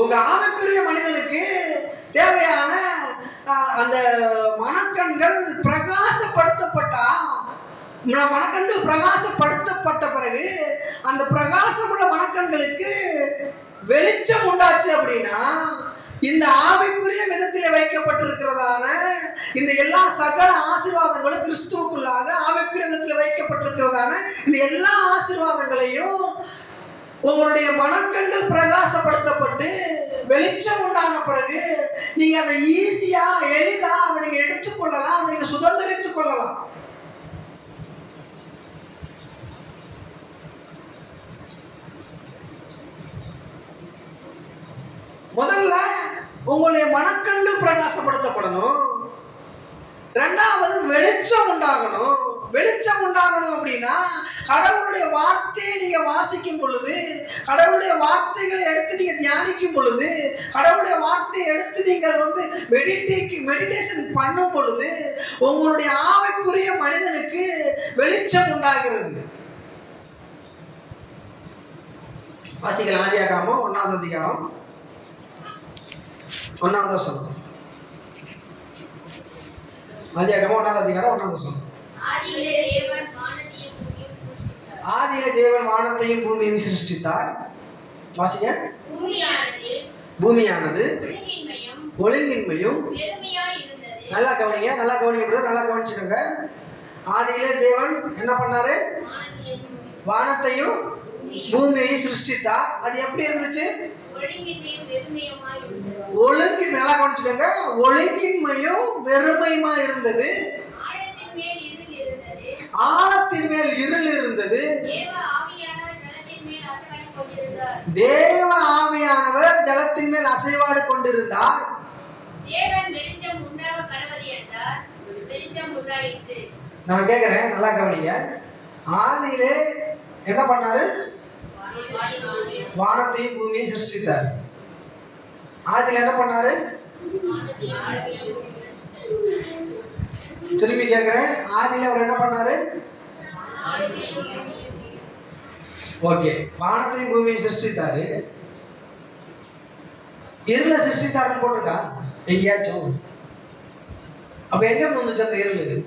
உங்க ஆவிக்குரிய மனிதனுக்கு தேவையான அந்த மனக்கண்கள் பிரகாசப்படுத்தப்பட்டா, மனக்கண்கள் பிரகாசப்படுத்தப்பட்ட பிறகு அந்த பிரகாசமுள்ள மனக்கண்களுக்கு வெளிச்சம் உண்டாச்சு அப்படின்னா, இந்த ஆவிக்குரிய விதத்திலே வைக்கப்பட்டிருக்கிறதான இந்த எல்லா சகல ஆசீர்வாதங்களும் கிறிஸ்துவுக்குள்ளாக ஆவிக்குரிய விதத்தில் வைக்கப்பட்டிருக்கிறதான இந்த எல்லா ஆசீர்வாதங்களையும் உங்களுடைய மனக்கண்கள் பிரகாசப்படுத்தப்பட்டு வெளிச்சம் உண்டான பிறகு நீங்க அதை ஈஸியா எளிதா அதை நீங்க எடுத்துக்கொள்ளலாம், அதை நீங்க சுதந்திரித்துக் கொள்ளலாம். முதல்ல உங்களுடைய மனக்கண்கள் பிரகாசப்படுத்தப்படணும். இரண்டாவது வெளிச்சம் உண்டாகணும். வெளிச்சம் உண்டாகணும் அப்படின்னா கடவுளுடைய வார்த்தையை நீங்க வாசிக்கும் பொழுது, கடவுளுடைய வார்த்தைகளை எடுத்து நீங்க தியானிக்கும் பொழுது, கடவுளுடைய வார்த்தையை எடுத்து நீங்கள் மெடிடேஷன் பண்ணும் பொழுது உங்களுடைய ஆவிக்குரிய மனிதனுக்கு வெளிச்சம் உண்டாகிறது. வாசிக்கலாம். ஆதியாகமம் 1ஆம் அதிகாரம் 1ஆம் வசனம். ஆதியாகமம் 1ஆம் அதிகாரம் 1ஆம் வசனம். ஆதியிலே தேவன் வானத்தையும் பூமியையும் சிருஷ்டித்தார். வாசிங்க. பூமியானது ஒழுங்கின்மையும், நல்லா கவனிங்க, நல்லா கவனிங்க, நல்லா கவனிச்சுக்கோங்க. ஆதியிலே தேவன் என்ன பண்ணாரு? வானத்தையும் பூமியையும் சிருஷ்டித்தார். அது எப்படி இருந்துச்சு? ஒழுங்கின்மை, நல்லா கவனிச்சுக்கோங்க. ஒழுங்கின்மையும் வெறுமையுமா இருந்தது. ஆழத்தின் மேல் இருள் இருந்தது. தேவ ஆவியானவர் ஜலத்தின் மேல் அசைவாடு கொண்டிருந்தார். நான் கேட்கிறேன், நல்லா கவனிங்க. ஆதியிலே என்ன பண்ணாரு? வானத்தையும் பூமியையும் சிருஷ்டித்தார். ஆதியில என்ன பண்ணாரு? திரும்பி கேட்கிறேன், ஆதியில அவர் என்ன பண்ணாரு? ஓகே, வானத்தையும் பூமியை சிருஷ்டித்தாரு. இருள சிருஷ்டித்தாருன்னு போட்டிருக்கா எங்கேயாச்சும்? அப்ப எங்க வந்துச்சு அந்த இருள்?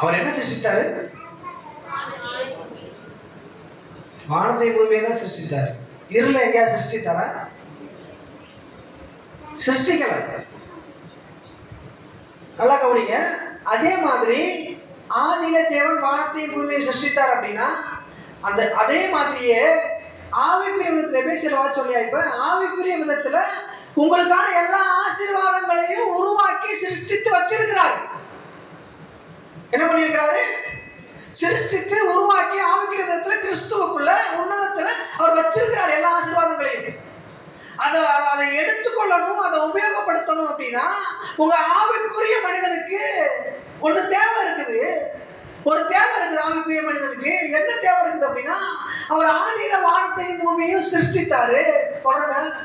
அவர் என்ன சிருஷ்டித்தாரு? வானத்தையும் பூமியை தான் சிருஷ்டித்தாரு. இருள எங்கேயா சிருஷ்டித்தாரா? சிருஷ்டிக்கல. நல்லா கவனிங்க. அதே மாதிரி ஆதியில தேவன் வானத்தையும் பூமியை சிருஷ்டித்தார் அப்படின்னா அந்த அதே மாதிரியே ஆவிக்குரிய விதத்துல பேசுறவா சொல்லியா, இப்ப ஆவிக்குரிய விதத்துல உங்களுக்கான எல்லா ஆசீர்வாதங்களையும் உருவாக்கி சிருஷ்டித்து வச்சிருக்கிறார். என்ன பண்ணிருக்கிறாரு? சிருஷ்டித்து உருவாக்கி ஆவிக்குரிய விதத்துல கிறிஸ்துவுக்குள்ள உன்னதத்துல அவர் வச்சிருக்கிறார் எல்லா ஆசீர்வாதங்களையும். அதை எடுத்துக்கொள்ளணும், அதை உபயோகப்படுத்தணும் அப்படின்னா உங்க ஆவிக்குரிய மனிதனுக்கு ஒண்ணு தேவை இருக்குது. ஒரு தேவை இருக்குது ஆவிக்குரிய மனிதனுக்கு. என்ன தேவை இருக்குது அப்படின்னா, அவர் ஆதியில வானத்தையும் பூமியையும் சிருஷ்டித்தாரு. தொடர்ந்து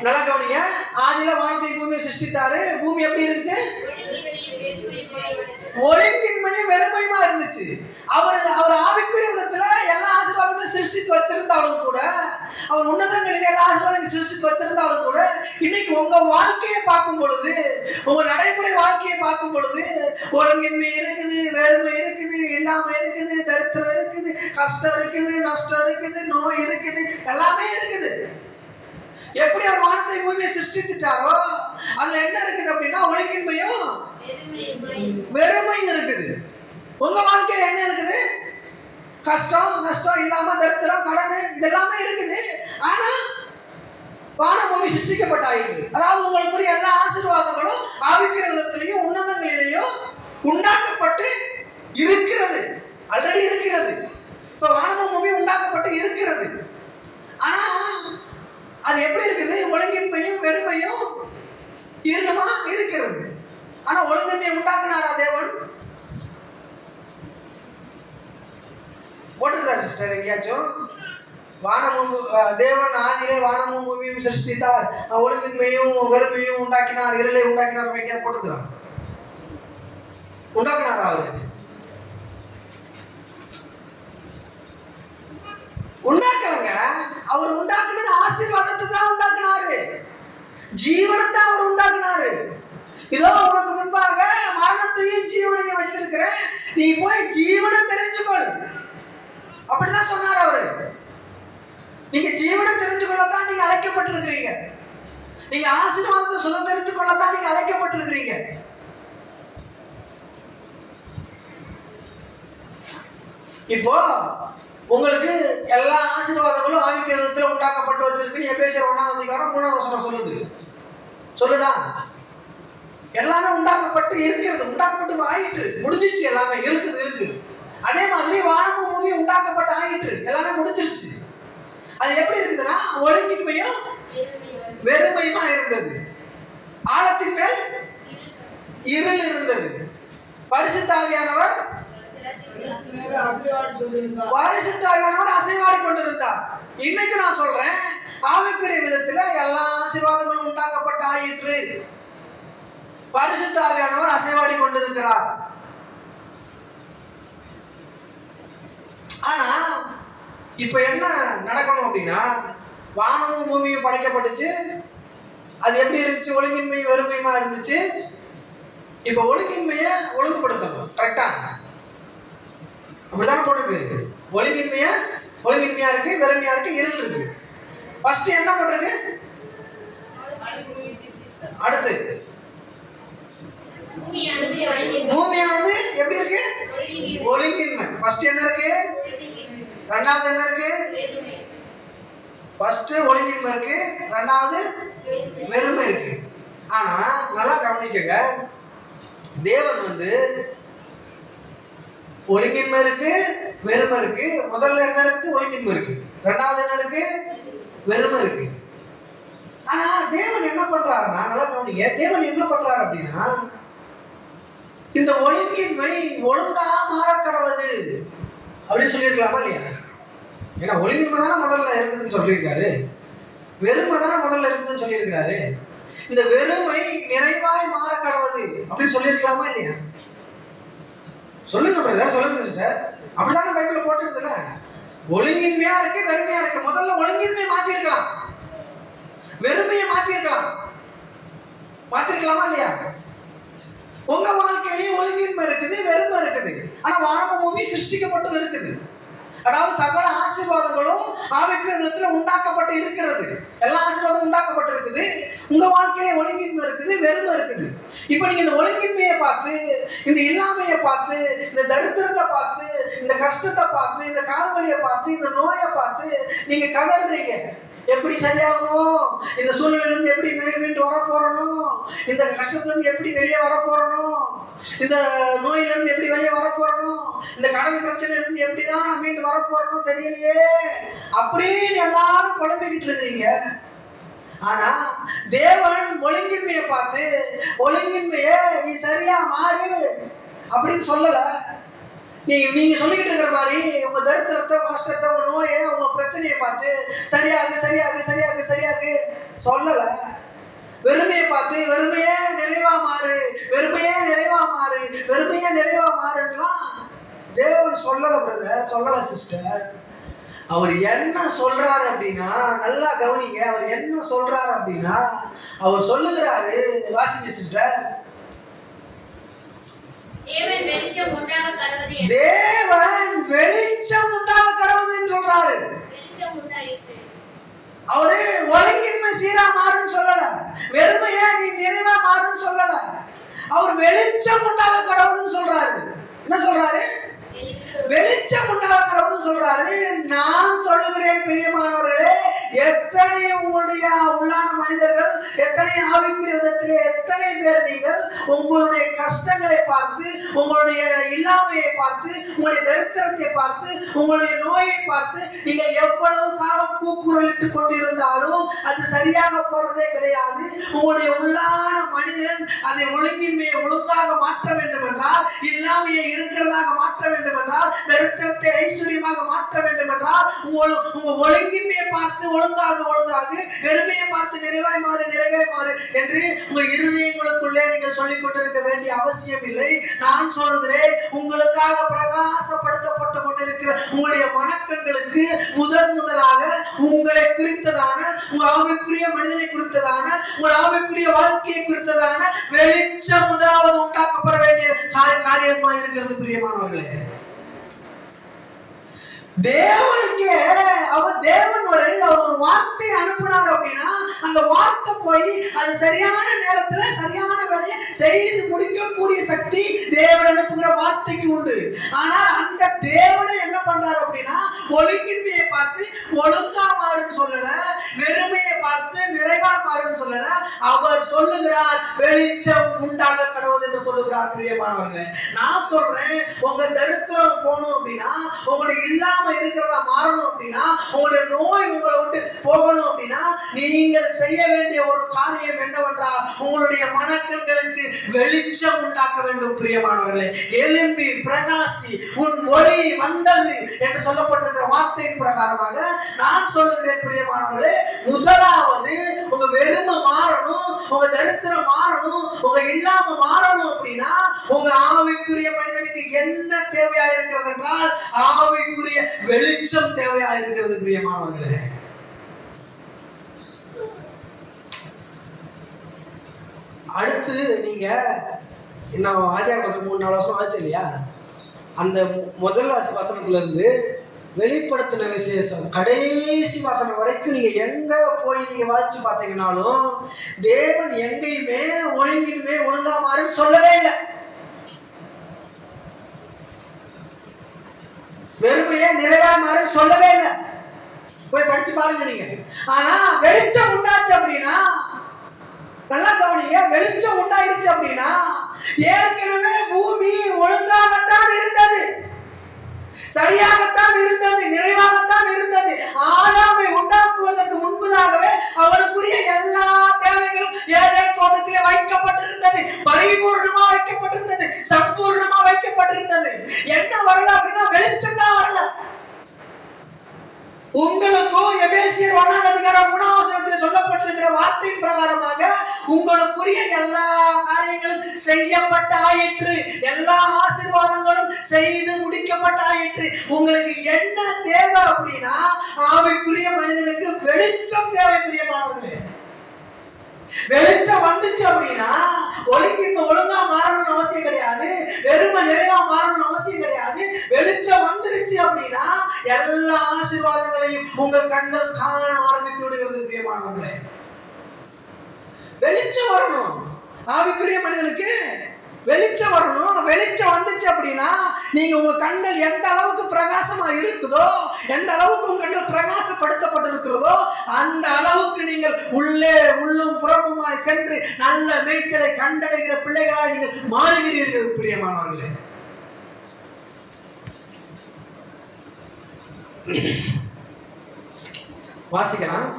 நல்லா கவனிங்க. ஆதியில வானத்தையும் பூமியை சிருஷ்டித்தாரு. பூமி எப்படி இருந்துச்சு? ஒழுங்கின்மையும் வெறுமையுமா இருந்துச்சு. அவர் ஆவிக்குரிய விதத்துல எல்லா ஆசீர்வாதங்களும் சிருஷ்டித்து வச்சிருந்தாலும் கூட, அவர் உன்னதங்களில் எல்லா ஆசீர்வாதங்களும் சிருஷ்டித்து வச்சிருந்தாலும் கூட, இன்னைக்கு உங்க வாழ்க்கையை பார்க்கும் பொழுது, உங்க நடைமுறை வாழ்க்கையை பார்க்கும் பொழுது ஒழுங்கின்மை இருக்குது, வெறுமை இருக்குது, இல்லாம இருக்குது, தரித்திரம் இருக்குது, கஷ்டம் இருக்குது, நஷ்டம் இருக்குது, நோய் இருக்குது, எல்லாமே இருக்குது. எப்படி அவர் வானத்தை பூமியை சிருஷ்டித்துட்டாரோ அதுல என்ன இருக்குது அப்படின்னா ஒழுங்கின்மையும் வெறுமையும் இருக்குது. உங்க வாழ்க்கையில என்ன இருக்குது? கஷ்டம் நஷ்டம் இல்லாம தரித்திரம் கடன் இதெல்லாமே இருக்குது. ஆனா வான பூமி சிருஷ்டிக்கப்பட்டாயிருக்கு. அதாவது உங்களுக்குரிய எல்லா ஆசீர்வாதங்களும் ஆவிக்குரிய விதத்திலையும் உன்னதங்களிலேயும் உண்டாக்கப்பட்டு இருக்கிறது. ஆல்ரெடி இருக்கிறது. இப்ப வானமும் பூமி உண்டாக்கப்பட்டு ஒழுங்கின்மையை உண்டாக்குனாரா தேவன்? போட்டுருக்கா சிஸ்டர் எங்கேயாச்சும்? வானமும் தேவன் ஆதியிலே வானமும் பூமியும் சிருஷ்டித்தார், ஒழுங்கின்மையும் வெறுமையும் உண்டாக்கினார், இருளை உண்டாக்கினார் எங்கேயாவது போட்டுருக்குதா? உண்டாக்குனாரா அவரு? உண்டாக்கலங்க. அவர் உண்டாக்குனது ஆசீர்வாதத்தை தான் உண்டாக்குனாரு, ஜீவனத்தை அவர் உண்டாக்குனாரு. இதோ உனக்கு முன்பாக மரணத்தையும் ஜீவனையும் வச்சிருக்கிறேன், நீ போய் ஜீவனை தெரிஞ்சுக்கொள். அப்படிதான் சொன்னார் அவரு. நீங்க ஜீவனை தெரிஞ்சுக்கொள்ளத்தான் நீங்க அழைக்கப்பட்டிருக்கிறீங்க. நீங்க ஆசீர்வாதத்தை சுதந்திரித்து கொள்ளத்தான் நீங்க அழைக்கப்பட்டிருக்கிறீங்க. இப்போ உங்களுக்கு எல்லா ஆசீர்வாதங்களும் ஆவிக்கிறதுல உண்டாக்கப்பட்டு வச்சிருக்குன்னு எபேசியர் 1:3 சொல்லுது. சொல்லுதா? எல்லாமே உண்டாக்கப்பட்டு இருக்கிறது, உண்டாக்கப்பட்டு ஆயிற்று, முடிஞ்சிச்சு, எல்லாமே இருக்கு. அதே மாதிரி வானமும் பூமியும் உண்டாக்கப்பட்டு ஆயிற்று, எல்லாமே முடிஞ்சிருச்சு. அது எப்படி இருக்குதுன்னா ஒழுங்கின்மையும் வெறுமையுமா இருந்தது. ஆழத்தின் மேல் இருள் இருந்தது. பரிசுத்த ஆவியானவர் அசைவாடி கொண்டிருந்தார். இன்னைக்கு நான் சொல்றேன், ஆவிக்குரிய விதத்துல எல்லா ஆசீர்வாதங்களும் உண்டாக்கப்பட்டு ஆயிற்று, பரிசுத்த ஆவியானவர் அசைவாடி கொண்டிருக்கிறார். ஆனா இப்ப என்ன நடக்கணும் அப்படின்னா, வானமும் பூமியும் படைக்கப்பட்டுச்சு, அது எப்படி இருந்துச்சு? ஒழுங்கின்மை வெறுமையுமா இருந்துச்சு. இப்ப ஒழுங்கின்மையை ஒழுங்குபடுத்தணும். கரெக்டா? அப்படித்தானே போட்டிருக்கு. ஒழுங்கின்மையா இருக்கு, வெறுமையா இருக்கு, இருள் இருக்கு. ஃபர்ஸ்ட் என்ன பண்றது? அடுத்து பூமியானது எப்படி இருக்கு? ஒழுங்கின்மை. ஃபர்ஸ்ட் என்ன இருக்கு? ரெண்டாவது என்ன இருக்கு? ஃபர்ஸ்ட் ஒழுங்கின்மை இருக்கு, ரெண்டாவது வெறுமை இருக்கு. ஆனா நல்லா கவனிக்கங்க, தேவன் வந்து ஒழுங்கின்மை இருக்கு, வெறுமை இருக்கு. முதல்ல என்ன இருக்குது? ஒழுங்கின்மை இருக்கு. ரெண்டாவது என்ன இருக்கு? வெறுமை இருக்கு. ஆனா தேவன் என்ன பண்றாருன்னா, நல்லா கவனிங்க, தேவன் என்ன பண்றாரு அப்படின்னா, இந்த ஒழுங்கின்மை ஒழுங்கா மாறக்கடவுது அப்படின்னு சொல்லியிருக்கலாமா இல்லையா? ஏன்னா ஒழுங்கின்மை தானே முதல்ல இருக்குதுன்னு சொல்லியிருக்காரு, வெறுமை தானே முதல்ல இருக்குதுன்னு சொல்லியிருக்கிறாரு. இந்த வெறுமை நிறைவாய் மாறக்கடவுது அப்படின்னு சொல்லியிருக்கலாமா இல்லையா? சொல்லுங்க பிரதர், சொல்லுங்க சிஸ்டர். அப்படித்தானே பைபிள்ல போட்டுருக்குதுல்ல, ஒழுங்கின்மையா இருக்கு, வெறுமையா இருக்கு. முதல்ல ஒழுங்கின்மையை மாத்திருக்கலாம், வெறுமையை மாத்திருக்கலாமா இல்லையா? உங்க வாழ்க்கையிலேயே ஒழுங்கின்மை இருக்குது, வெறுமை இருக்குது. ஆனா வானமும் பூமி சிருஷ்டிக்கப்பட்டு இருக்குது. அதாவது சகல ஆசீர்வாதங்களும் ஆவிக்குரிய உண்டாக்கப்பட்டு இருக்கிறது. எல்லா ஆசீர்வாதமும் உண்டாக்கப்பட்டு இருக்குது. உங்க வாழ்க்கையிலே ஒழுங்கின்மை இருக்குது, வெறுமை இருக்குது. இப்ப நீங்க இந்த ஒழுங்கின்மையை பார்த்து, இந்த இல்லாமையை பார்த்து, இந்த தரித்திரத்தை பார்த்து, இந்த கஷ்டத்தை பார்த்து, இந்த கால்வலியை பார்த்து, இந்த நோயை பார்த்து நீங்க கதறீங்க. எப்படி சரியாகணும்? இந்த சூழ்நிலையிலிருந்து எப்படி மீண்டு வர போறணும்? இந்த கஷ்டத்திலிருந்து எப்படி வெளியே வர போறணும்? இந்த நோயிலிருந்து எப்படி வெளியே வர போறணும்? இந்த கடன் பிரச்சனையிலிருந்து எப்படிதான் நான் மீண்டு வர போறணும் தெரியலையே அப்படின்னு எல்லாரும் குழம்பிக்கிட்டு இருக்கிறீங்க. ஆனா தேவன் ஒழுங்கின்மையை பார்த்து, ஒழுங்கின்மையை நீ சரியா மாறு அப்படின்னு சொல்லல. நீங்க சொல்லிக்கிட்டு இருக்கிற மாதிரி உங்க தரித்திரத்தை, கஷ்டத்தை, உங்க நோயை, உங்க பிரச்சனையை பார்த்து சரியாகு சொல்லல. வெறுமையை பார்த்து வெறுமையே நிறைவா மாறுலாம் தேவன் சொல்லல பிரதர், சொல்லல சிஸ்டர். அவர் என்ன சொல்றாரு அப்படின்னா, நல்லா கவனிங்க, அவர் என்ன சொல்றாரு அப்படின்னா, அவர் சொல்லுகிறாரு, வாசிங்க சிஸ்டர். தேவன் வெளிச்சம் உண்டாக கடவுதுன்னு சொல்றாரு. அவரு ஒழுங்கின்மை சீரா மாறுன்னு சொல்லல, வெறுமையா நீ நிறைவா மாறுன்னு சொல்லல. அவர் வெளிச்சம் உண்டாக கடவுதுன்னு சொல்றாரு. என்ன சொல்றாரு? வெளிச்சம் உண்டாக கடவுதுன்னு சொல்றாரு. நான் சொல்லுகிறேன் பிரியமானவர்களே, எத்தனை உங்களுடைய உள்ளான மனிதர்கள், எத்தனை ஆவிக்குரிய விதத்திலே எத்தனை பேர் நீங்கள் உங்களுடைய கஷ்டங்களை பார்த்து, உங்களுடைய இல்லாமையை பார்த்து, உங்களுடைய தரித்திரத்தை பார்த்து, உங்களுடைய நோயை பார்த்து நீங்கள் எவ்வளவு காலம் கூக்குரலிட்டுக் கொண்டிருந்தாலும் அது சரியாக போறதே கிடையாது. உங்களுடைய உள்ளான மனிதன் அதை ஒழுங்காக மாற்ற வேண்டும் என்றால், இல்லாமையை இருக்கிறதாக மாற்ற வேண்டும் என்றால், தரித்திரத்தை ஐஸ்வர்யமாக மாற்ற வேண்டும் என்றால், உங்க ஒழுங்கின்மையை பார்த்து ஒழுங்காக வெறுமையை பார்த்து நிறைவாய் மாறு என்று உங்கள் இருதயங்களுக்குள்ளே நீங்கள் சொல்லிக் கொண்டிருக்க வேண்டிய அவசியம் இல்லை. நான் சொல்லுகிறேன், உங்களுக்காக பிரகாசப்படுத்தப்பட்டு கொண்டிருக்கிற உங்களுடைய மனக்கண்களுக்கு முதலாக உங்களை குறித்ததான, உங்கள் ஆவிக்குரிய மனிதனை குறித்ததான, உங்கள் ஆவிக்குரிய வாழ்க்கையை குறித்ததான வெளிச்சம் முதலாவது உண்டாக்கப்பட வேண்டிய காரியமா இருக்கிறது. பிரியமானவர்களே, தேவனுக்கு தேவன் ஒரு வார்த்தை அனுப்பினார் அப்படின்னா அந்த வார்த்தை போய் அது சரியான நேரத்துல சரியான வேலையை செய்து முடிக்கக்கூடிய சக்தி தேவன் அனுப்புகிற வார்த்தைக்கு உண்டு. ஆனால் அந்த தேவனை என்ன பண்றாரு அப்படின்னா, ஒழுங்கின்மையை பார்த்து ஒழுங்கா மாறுன்னு சொல்லல, வெறுமையை பார்த்து நிறைவா மாறுன்னு சொல்லல. அவர் சொல்லுகிறார், வெளிச்சம் உண்டாக கடவுள் என்று சொல்லுகிறார். பிரியமானவர்களே, நான் சொல்றேன், உங்க தரித்திரம் போகணும் அப்படின்னா, உங்களுக்கு இல்லாம இருக்கிறதா மாறணும் அப்படின்னா, உங்களுடைய நோய் உங்களை விட்டு போகணும் அப்படின்னா, நீங்கள் செய்ய வேண்டிய ஒரு காரியம் என்னவென்றால், உங்களுடைய மனக்கண்களுக்கு வெளிச்சம் உண்டாக்க வேண்டும். பிரியமானவர்களே, எழும்பி பிரகாசி, உன் ஒளி வந்தது என்று சொல்லப்பட்டிருக்கிற வார்த்தையின் பிரகாரமாக நான் சொல்லுகிறேன். பிரியமானவர்களே, முதலாவது உங்க வெறுமை மாறணும், உங்க தரித்திரம் மாறணும், உங்க இல்லாம மாறணும் அப்படின்னா, உங்க ஆவிக்குரிய மனிதனுக்கு என்ன தேவையா இருக்கிறது என்றால், ஆவிக்குரிய வெளிச்சம் தேவையா இருக்கிறது. பிரியமானவர்களே, அடுத்து நீங்க இன்னும் ஆதியாகமத்துக்கு 3-4 வருஷம் ஆச்சு இல்லையா, அந்த முதல் வசனத்துல இருந்து வெளிப்படுத்தின விசேஷம் கடைசி வசனம் வரைக்கும் நீங்க எங்க போய் நீங்க வாசிச்சு பார்த்தீங்கன்னாலும் தேவன் எங்கேயுமே ஒழுங்கா மாறுன்னு சொல்லவே இல்லை. வெறுமையே நிறைவா மாறுன்னு சொல்லவே இல்லை. போய் படிச்சு பாருங்க நீங்க. ஆனா வெளிச்சம் உண்டாச்சு அப்படின்னா, நல்லா கவனிங்க, வெளிச்சம் உண்டாயிருச்சு அப்படின்னா ஏற்கனவே பூமி ஒழுங்காகத்தான் இருந்தது, சரியாகத்தான் இருந்தது, நிறைவாகத்தான் இருந்தது. ஆதாமை உண்டாக்குவதற்கு முன்பதாகவே அவனுக்குரிய எல்லா தேவைகளும் ஏதேன் தோட்டத்திலே வைக்கப்பட்டிருந்தது, பரிபூர்ணமா வைக்கப்பட்டிருந்தது, சம்பூர்ணமா வைக்கப்பட்டிருந்தது. என்ன வரல அப்படின்னா வெளிச்சம் தான் வரல. உங்களுக்கும் எபேசியர் 1:3 சொல்லப்பட்டிருக்கிற வார்த்தையின் பிரகாரமாக உங்களுக்குரிய எல்லா காரியங்களும் செய்யப்பட்ட ஆயிற்று, எல்லா ஆசீர்வாதங்களும் செய்து முடிக்கப்பட்ட ஆயிற்று. உங்களுக்கு என்ன தேவை அப்படின்னா, ஆவிக்குரிய மனிதனுக்கு வெளிச்சம் தேவை. பிரியமானவர்களே, வெளிச்சம் வந்துச்சு அப்படின்னா ஒழுங்கா மாறணும்னு அவசியம் கிடையாது, வெறுமை நிறைவா மாறணும்னு அவசியம் கிடையாது. வெளிச்சம் வந்துருச்சு அப்படின்னா எல்லா ஆசீர்வாதங்களையும் உங்கள் கண்கள் காண ஆரம்பித்து விடுகிறது. பிரியமானவர்களே, வெளிச்சம் வரணும், ஆவிக்குரிய மனிதனுக்கு வெளிச்சம் வரணும். வெளிச்சம் வந்துச்சு அப்படின்னா நீங்க உங்க கண்கள் எந்த அளவுக்கு பிரகாசமா இருக்குதோ, எந்த அளவுக்கு உங்க கண்கள் பிரகாசப்படுத்தப்பட்டிருக்கிறதோ அந்த அளவுக்கு நீங்கள் உள்ளும் புறமுமாய் சென்று நல்ல மேய்ச்சலை கண்டடைகிற பிள்ளைகளாய் நீங்கள் மாறுகிறீர்கள். பிரியமானவர்களே, வாசிக்கலாம்.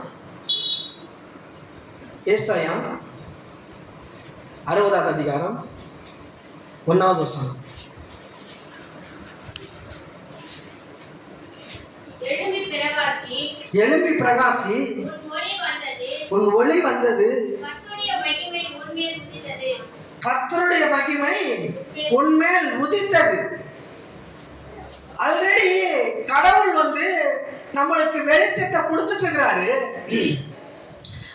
ஏசாயா 60வது அதிகாரம் 1வது வசனம். எழும்பி பிரகாசி, உன் ஒளி வந்தது, கர்த்தருடைய மகிமை உன்மேல் உதித்தது. ஆல்ரெடி கடவுள் நம்மளுக்கு வெளிச்சத்தை கொடுத்துட்டு இருக்கிறாரு.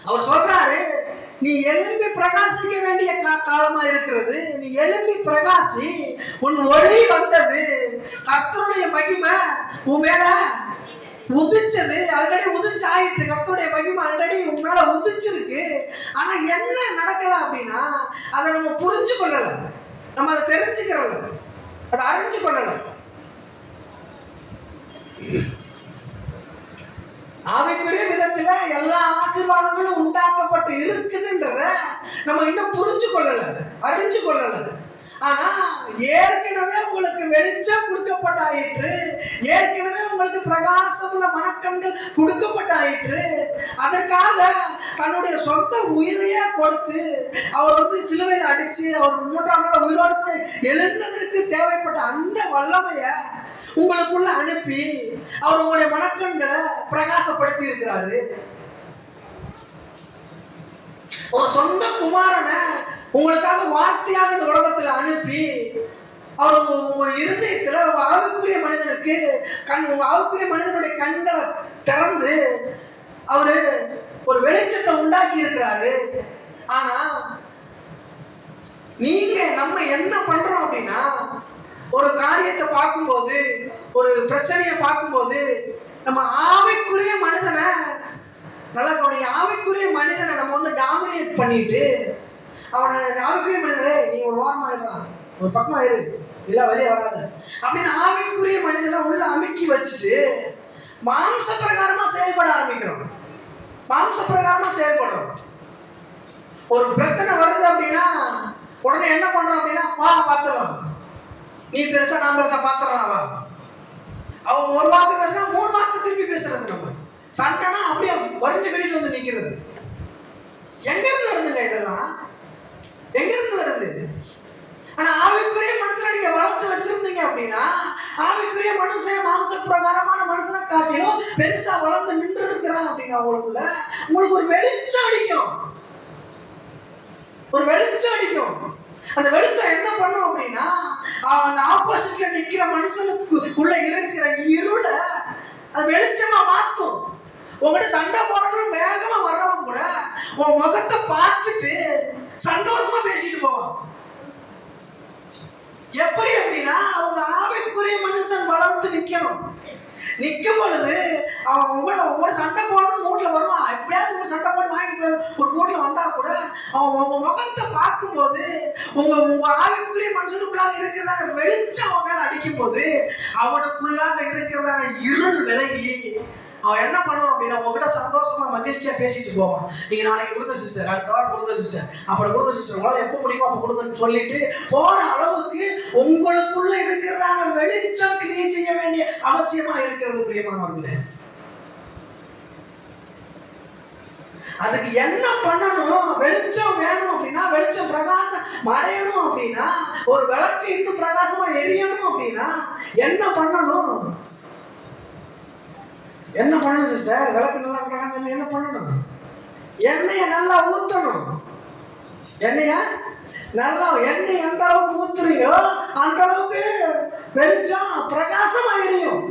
அவர் சொல்றாரு, நீ எழும்பி பிரகாசிக்க வேண்டிய காலமா இருக்கிறது, நீ எழும்பி பிரகாசி, உன் ஒளி வந்தது, கர்த்தருடைய மகிமை உன் மேல உதிச்சது. ஆல்ரெடி உதிச்சு ஆயிட்டு, கர்த்தருடைய மகிமை ஆல்ரெடி உன் மேல உதிச்சிருக்கு. ஆனா என்ன நடக்கல அப்படின்னா, அதை நம்ம புரிஞ்சு கொள்ளல, நம்ம அதை தெரிஞ்சுக்கிறல, அதை அறிஞ்சு கொள்ளல. ஆவிக்குரிய விதத்துல எல்லா ஆசீர்வாதங்களும் உண்டாக்கப்பட்டு இருக்குதுன்றத நம்ம இன்னும் புரிஞ்சு கொள்ளல, அறிஞ்சு கொள்ளல. ஆனா ஏற்கனவே உங்களுக்கு வெளிச்சம் கொடுக்கப்பட்டாயிற்று, ஏற்கனவே உங்களுக்கு பிரகாசமுள்ள மனக்கண்கள் கொடுக்கப்பட்டாயிற்று. அதற்காக தன்னுடைய சொந்த உயிரையே கொடுத்து அவர் சிலுவையில் அடிச்சு அவர் 3ஆம் நாள் உயிரோடு கூட எழுந்ததற்கு தேவைப்பட்ட அந்த வல்லமைய உங்களுக்குள்ள அனுப்பி அவர் உங்களுடைய மனக்கண்களை பிரகாசப்படுத்தி இருக்கிறாரு. ஒரு சொந்த குமாரனை உங்களுக்காக வார்த்தையாக இந்த உலகத்துல அனுப்பி அவர் உங்க இருதயத்துல ஆவிக்குரிய மனிதனுக்கு உங்க ஆவிக்குரிய மனிதனுடைய கண்களை திறந்து அவரு ஒரு வெளிச்சத்தை உண்டாக்கி இருக்கிறாரு. ஆனா நீங்க நம்ம என்ன பண்றோம் அப்படின்னா, ஒரு காரியத்தை பார்க்கும்போது, ஒரு பிரச்சனையை பார்க்கும்போது நம்ம ஆவிக்குரிய மனிதனை நல்லா கவனிங்க, ஆவிக்குரிய மனிதனை நம்ம டாமினேட் பண்ணிட்டு அவனை ஆவிக்குரிய மனிதனே நீ ஒரு ஓரமா இருறான், ஒரு பக்கமா இரு, இல்ல வெளியே வராது அப்படின்னு ஆவிக்குரிய மனிதனை உள்ள அமுக்கி வச்சுட்டு மாம்ச பிரகாரமா செயல்பட ஆரம்பிக்கிறோம். மாம்ச பிரகாரமா செயல்படுறோம். ஒரு பிரச்சனை வருது அப்படின்னா உடனே என்ன பண்றோம் அப்படின்னா, வா பார்த்துடலாம், நீ பெருசா நான் பெருசா பார்த்துடலாம் வா. அவன் ஒரு வார்த்தை பேசுனா 3 வார்த்தை திருப்பி பேசுறது. நம்ம சண்டைனா அப்படியே வரைஞ்ச கடியில் வந்து நிக்கிறது. எங்க இருந்து வருதுங்க இதெல்லாம்? எங்க இருந்து வருது? ஆனா ஆவிக்குரிய மனுஷனை நீங்க வளர்த்து வச்சிருந்தீங்க அப்படின்னா, ஆவிக்குரிய மனுஷன் மாம்ச பிரகாரமான மனுஷனை காட்டிலும் பெருசா வளர்ந்து நின்று இருக்கிறான் அப்படின்னா உங்களுக்குள்ள உங்களுக்கு ஒரு வெளிச்சம் அடிக்கும், ஒரு வெளிச்சம் அடிக்கும். அந்த வெளிச்சம் என்ன பண்ணும் அப்படின்னா, அந்த ஆப்போசிட்ல நிக்கிற மனுஷனுக்கு உள்ள இருக்கிற இருளை அது வெளிச்சமா மாத்தும். உங்ககிட்ட சண்டை போடணும்னு வேகமா வர்றவங்க கூட உன் முகத்தை பார்த்துட்டு சந்தோஷமா பேசிட்டு போவான். எப்படி அப்படின்னா, அவங்க ஆவிக்குரிய மனுஷன் வளர்ந்து நிக்கணும். நிக்கும் பொழுது அவன் உங்களோட சண்டை போடணும் மூட்ல வருவான். எப்படியாவது உங்க சண்டை போட்டு வாங்கிட்டு ஒரு மூட்ல வந்தா கூட அவன் உங்க முகத்தை பார்க்கும் போது உங்க ஆவிக்குரிய மனுஷனுக்குள்ளாக இருக்கிறதான வெளிச்சம் அவன் மேல அடிக்கும் போது அவனுக்குள்ளாக இருக்கிறதான இருள் விலகி அவன் என்ன பண்ணுவான் அப்படின்னா உங்ககிட்ட சந்தோஷமா மகிழ்ச்சியா பேசிட்டு போவான். நீங்க நாளைக்கு கொடுங்க சிஸ்டர், அடுத்த வாரம் கொடுங்க சிஸ்டர், அப்புறம் கொடுங்க சிஸ்டர், உங்களால எப்போ முடியுமோ அப்போ கொடுங்கன்னு சொல்லிட்டு போற அளவுக்கு உங்களுக்குள்ள இருக்கிறதான வெளிச்சம் கிரியை செய்ய வேண்டிய அவசியமா இருக்கிறது பிரியமானவர்களே. அதுக்கு என்ன பண்ணணும்? வெளிச்சம் வேணும் அப்படின்னா, வெளிச்சம் பிரகாசம் மறையணும் அப்படின்னா, ஒரு விளக்கு இன்னும் பிரகாசமா எரியணும் அப்படின்னா என்ன பண்ணணும்? என்ன பண்ணணும் சிஸ்டர்? விளக்கு நல்லா பிரகாசம் என்ன பண்ணணும்? எண்ணெய நல்லா ஊத்தணும். எண்ணெய் எந்த அளவுக்கு ஊத்துறீங்களோ அந்த அளவுக்கு வெளிச்சம் பிரகாசமா எரியும்.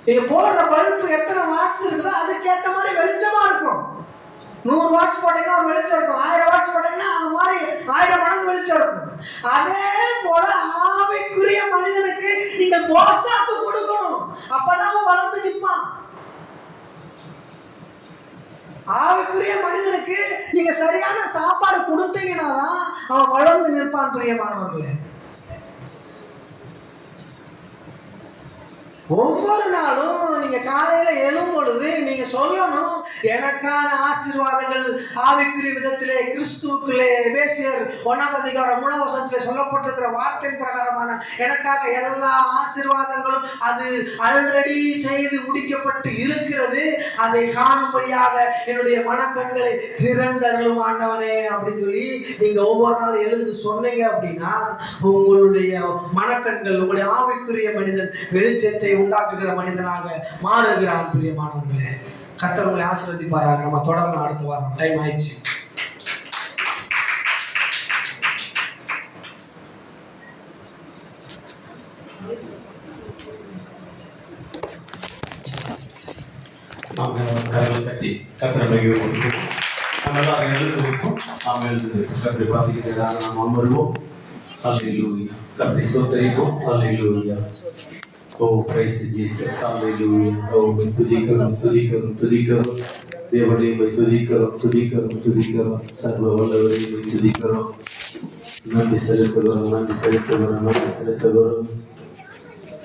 நீங்க போடுற பல்பு எத்தனை வாட்ஸ் இருக்குதோ அதுக்கேற்ற மாதிரி வெளிச்சமா இருக்கும். 100 வாட்ஸ் போட்டீங்கன்னா ஒரு வெளிச்சம் இருக்கும், 1000 வாட்ஸ் போட்டீங்கன்னா அது மாதிரி 1000 மடங்கு வெளிச்சம் இருக்கும். அதே போல ஆவிக்குரிய மனிதனுக்கு நீங்க போசாக்கு கொடுக்கணும், அப்பதான் அவன் வளர்ந்து நிற்பான். ஆவிக்குரிய மனிதனுக்கு நீங்க சரியான சாப்பாடு கொடுத்தீங்கன்னா தான் அவன் வளர்ந்து நிற்பான். பிரியமானவர்களே, ஒவ்வொரு நாளும் நீங்க காலையில எழும் பொழுது நீங்க சொல்லணும், எனக்கான ஆசீர்வாதங்கள் ஆவிக்குரிய விதத்திலே கிறிஸ்துவுக்குள்ளே எபேசியர் 1ஆம் அதிகாரம் 3ஆம் வசனத்திலே சொல்லப்பட்டிருக்கிற வார்த்தையின் பிரகாரமான எனக்காக எல்லா ஆசீர்வாதங்களும் அது ஆல்ரெடி செய்து முடிக்கப்பட்டு இருக்கிறது. அதை காணும்படியாக என்னுடைய மனக்கண்களை திறந்தருளும் ஆண்டவனே அப்படின்னு சொல்லி நீங்க ஒவ்வொரு நாள் எழுந்து சொன்னீங்க அப்படின்னா உங்களுடைய மனக்கண்கள், உங்களுடைய ஆவிக்குரிய மனிதன் வெளிச்சத்தை உண்டாக்குகிற மனிதனாக மாறுகிறான். பிரியமானவர்களே, கர்த்தர் உங்களை ஆசீர்வதிப்பாராக. நம்ம தொடர்ந்து அடுத்த வாரம். டைம் ஆயிடுச்சு. கட்டி கர்த்தரை மகிழ்வோம். நம்ம எல்லாரும் எழுந்திருப்போம். நாம் எழுந்திருப்போம். கர்த்தரை வாசிக்கிறதாக நாம் அமர்வோம். அல்லேலூயா. கர்த்தரை ஸ்தோத்திரிப்போம். அல்லேலூயா. Oh, praise Jesus. Hallelujah. Oh, துதிக்கிறோம். தேவனை துதிக்கிறோம். சர்வ வல்லவரை துதிக்கிறோம். நன்றி செலுத்துகிறோம்.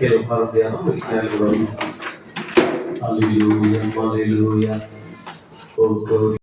கேள்வி பாருங்க. Hallelujah, hallelujah. Oh, glory.